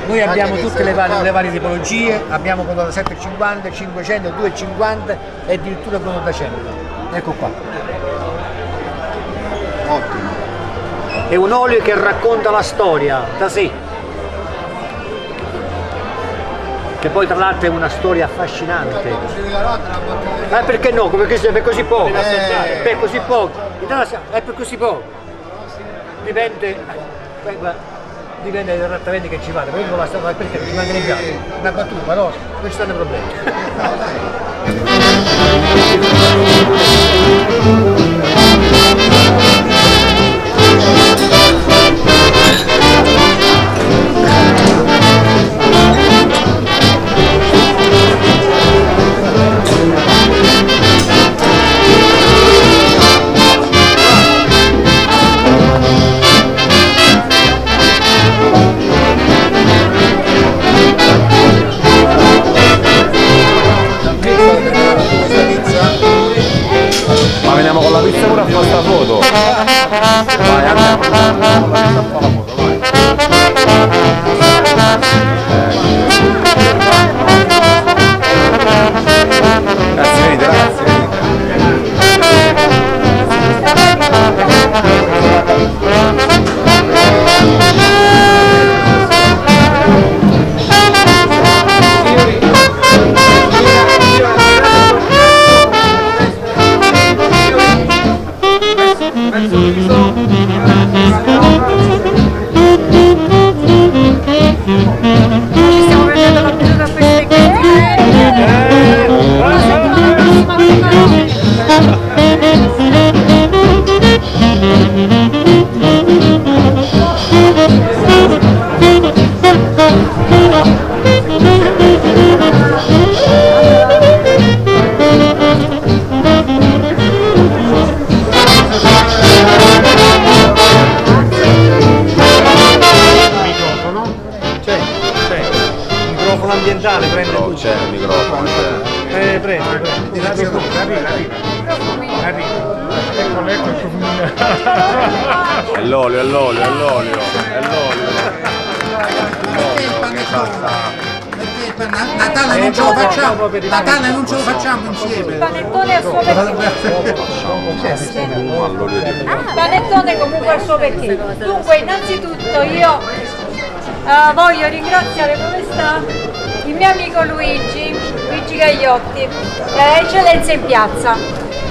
Speaker 21: Noi abbiamo tutte le varie tipologie, abbiamo quello da 7,50, 500, 2,50 e addirittura quello da 100. Ecco qua.
Speaker 2: Ottimo.
Speaker 21: È un olio che racconta la storia da sé. Che poi tra l'altro è una storia affascinante. Perché no? Perché per così poco? Per così poco. È per così poco. Dipende dai trattamenti che ci fate, perché non basta perché ci manca i piatti. Una battuta, no? Non ci stanno problemi.
Speaker 22: Ma veniamo con la pizza pure a fare sta foto. Vai, andiamo con la pizza a fare la foto, vai. Ragazzi, venite, ragazzi,
Speaker 9: Ci stiamo prendendo la battuta a
Speaker 21: microfono ambientale, prende tutto.
Speaker 22: c'è il microfono, c'è.
Speaker 21: Prende.
Speaker 7: Eccolo, ecco il profumino.
Speaker 22: È l'olio, è l'olio, è l'olio, è l'olio.
Speaker 2: Perché Natale non ce lo facciamo, Natale non ce lo facciamo insieme.
Speaker 9: panettone al suo perché. Panettone comunque al suo perché. Dunque, innanzitutto io voglio ringraziare dove sta i mio amico Luigi Gagliotti, Eccellenza in Piazza.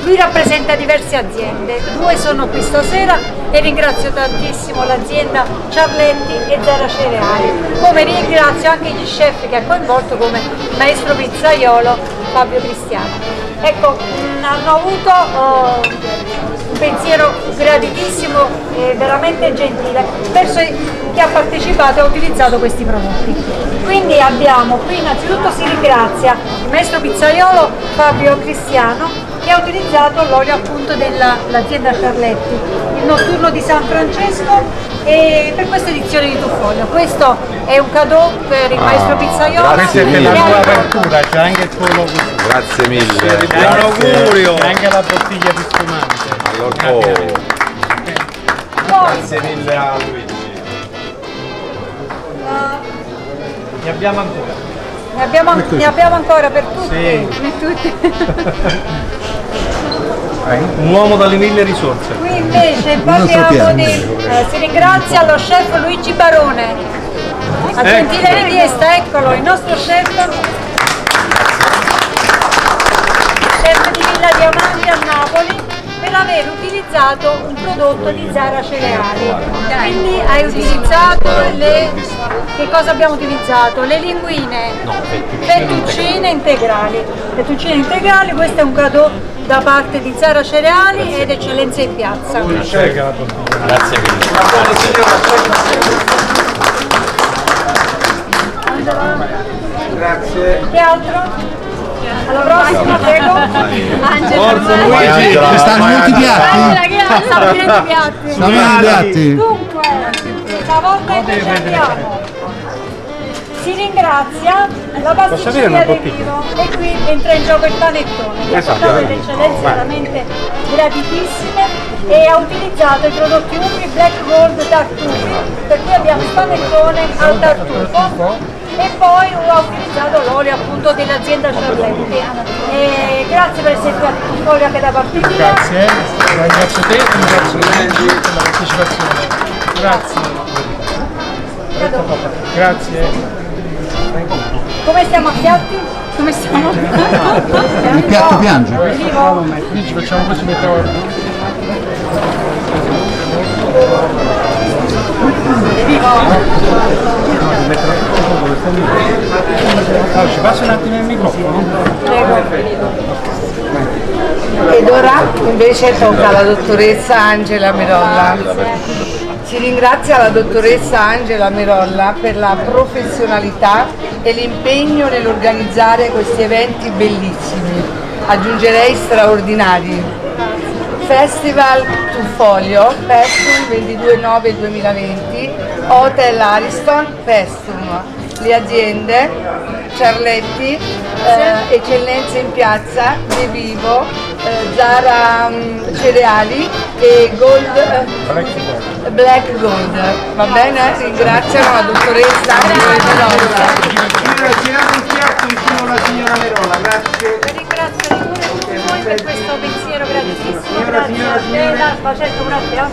Speaker 9: Lui rappresenta diverse aziende, 2 sono qui stasera e ringrazio tantissimo l'azienda Ciarletti e Zara Cereali, come ringrazio anche gli chef che ha coinvolto come maestro pizzaiolo Fabio Cristiano. Ecco, hanno avuto un pensiero graditissimo e veramente gentile verso chi ha partecipato e ha utilizzato questi prodotti. Quindi abbiamo qui, innanzitutto si ringrazia il maestro pizzaiolo Fabio Cristiano che ha utilizzato l'olio appunto dell'azienda Ciarletti, il notturno di San Francesco, e per questa edizione di Tuffolio. Questo è un cadeau per il maestro pizzaiolo.
Speaker 18: Questa è per la tua apertura, c'è anche il tuo logo.
Speaker 22: Grazie mille.
Speaker 18: Buon augurio! C'è anche la bottiglia di spumante.
Speaker 22: Grazie mille a Luigi.
Speaker 18: Ne abbiamo ancora.
Speaker 9: Ne abbiamo ancora per tutti?
Speaker 18: Sì.
Speaker 9: Per tutti.
Speaker 18: Un uomo dalle 1000 risorse.
Speaker 9: Qui invece parliamo si ringrazia lo chef Luigi Barone. A gentile richiesta, eccolo, il nostro chef di Villa Diamanti a Napoli, per aver utilizzato un prodotto di Zara Cereali. Quindi hai utilizzato che cosa abbiamo utilizzato? Le linguine, fettuccine integrali. Fettuccine integrali, questo è un cadeau da parte di Zara Cereali ed Eccellenza in Piazza.
Speaker 22: Grazie mille.
Speaker 18: Grazie.
Speaker 9: Che altro? Alla prossima, prego.
Speaker 22: Forza
Speaker 4: Luigi. Ci stanno molti piatti?
Speaker 9: Stanno finendo i piatti.
Speaker 4: Stanno finendo i piatti?
Speaker 9: Dunque, stavolta invece abbiamo. Si ringrazia la pasticceria del Vivo e qui entra in gioco il panettone. Gli ha portato delle eccellenze veramente graditissime e ha utilizzato i prodotti Umbri Black Gold Tartufi, per cui abbiamo il panettone al tartufo. E poi ho utilizzato l'olio appunto dell'azienda Ciarletti. Grazie per essere qui a Tuffolio anche da parte mia.
Speaker 18: Grazie, ringrazio te e ringrazio Luigi per la partecipazione. Grazie. Grazie.
Speaker 9: Come stiamo a piatti? Come stiamo?
Speaker 4: Il piatto piange.
Speaker 18: Luigi, facciamo questo per te. Ci passa un attimo il microfono.
Speaker 8: Ed ora invece tocca alla dottoressa Angela Merolla. Si ringrazia la dottoressa Angela Merolla per la professionalità e l'impegno nell'organizzare questi eventi bellissimi, aggiungerei straordinari. Festival Tuffolio, Pestum 22/9/2020, Hotel Ariston, Pestum, le aziende Ciarletti, Eccellenza in Piazza, De Vivo, Zara Cereali e Black Gold. Va bene? Ringraziano la dottoressa Merolla.
Speaker 18: Girate un piatto vicino alla signora Merolla, grazie.
Speaker 9: Ringrazio di cuore tutti voi per questo pensiero gratissimo. Grazie a te, facendo un attimo.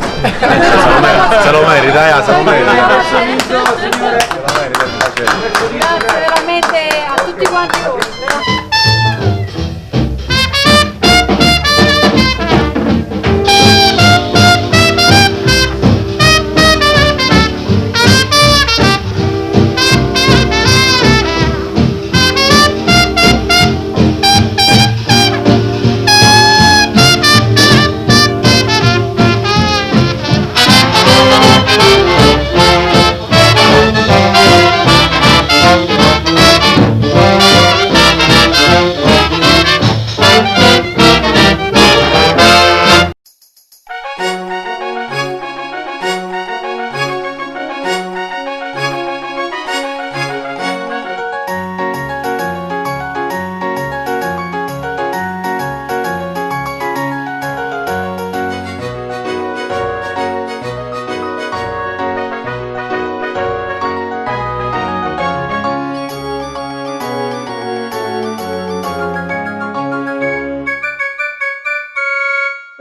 Speaker 22: Se lo merita, se lo merita.
Speaker 9: Grazie veramente a tutti quanti voi.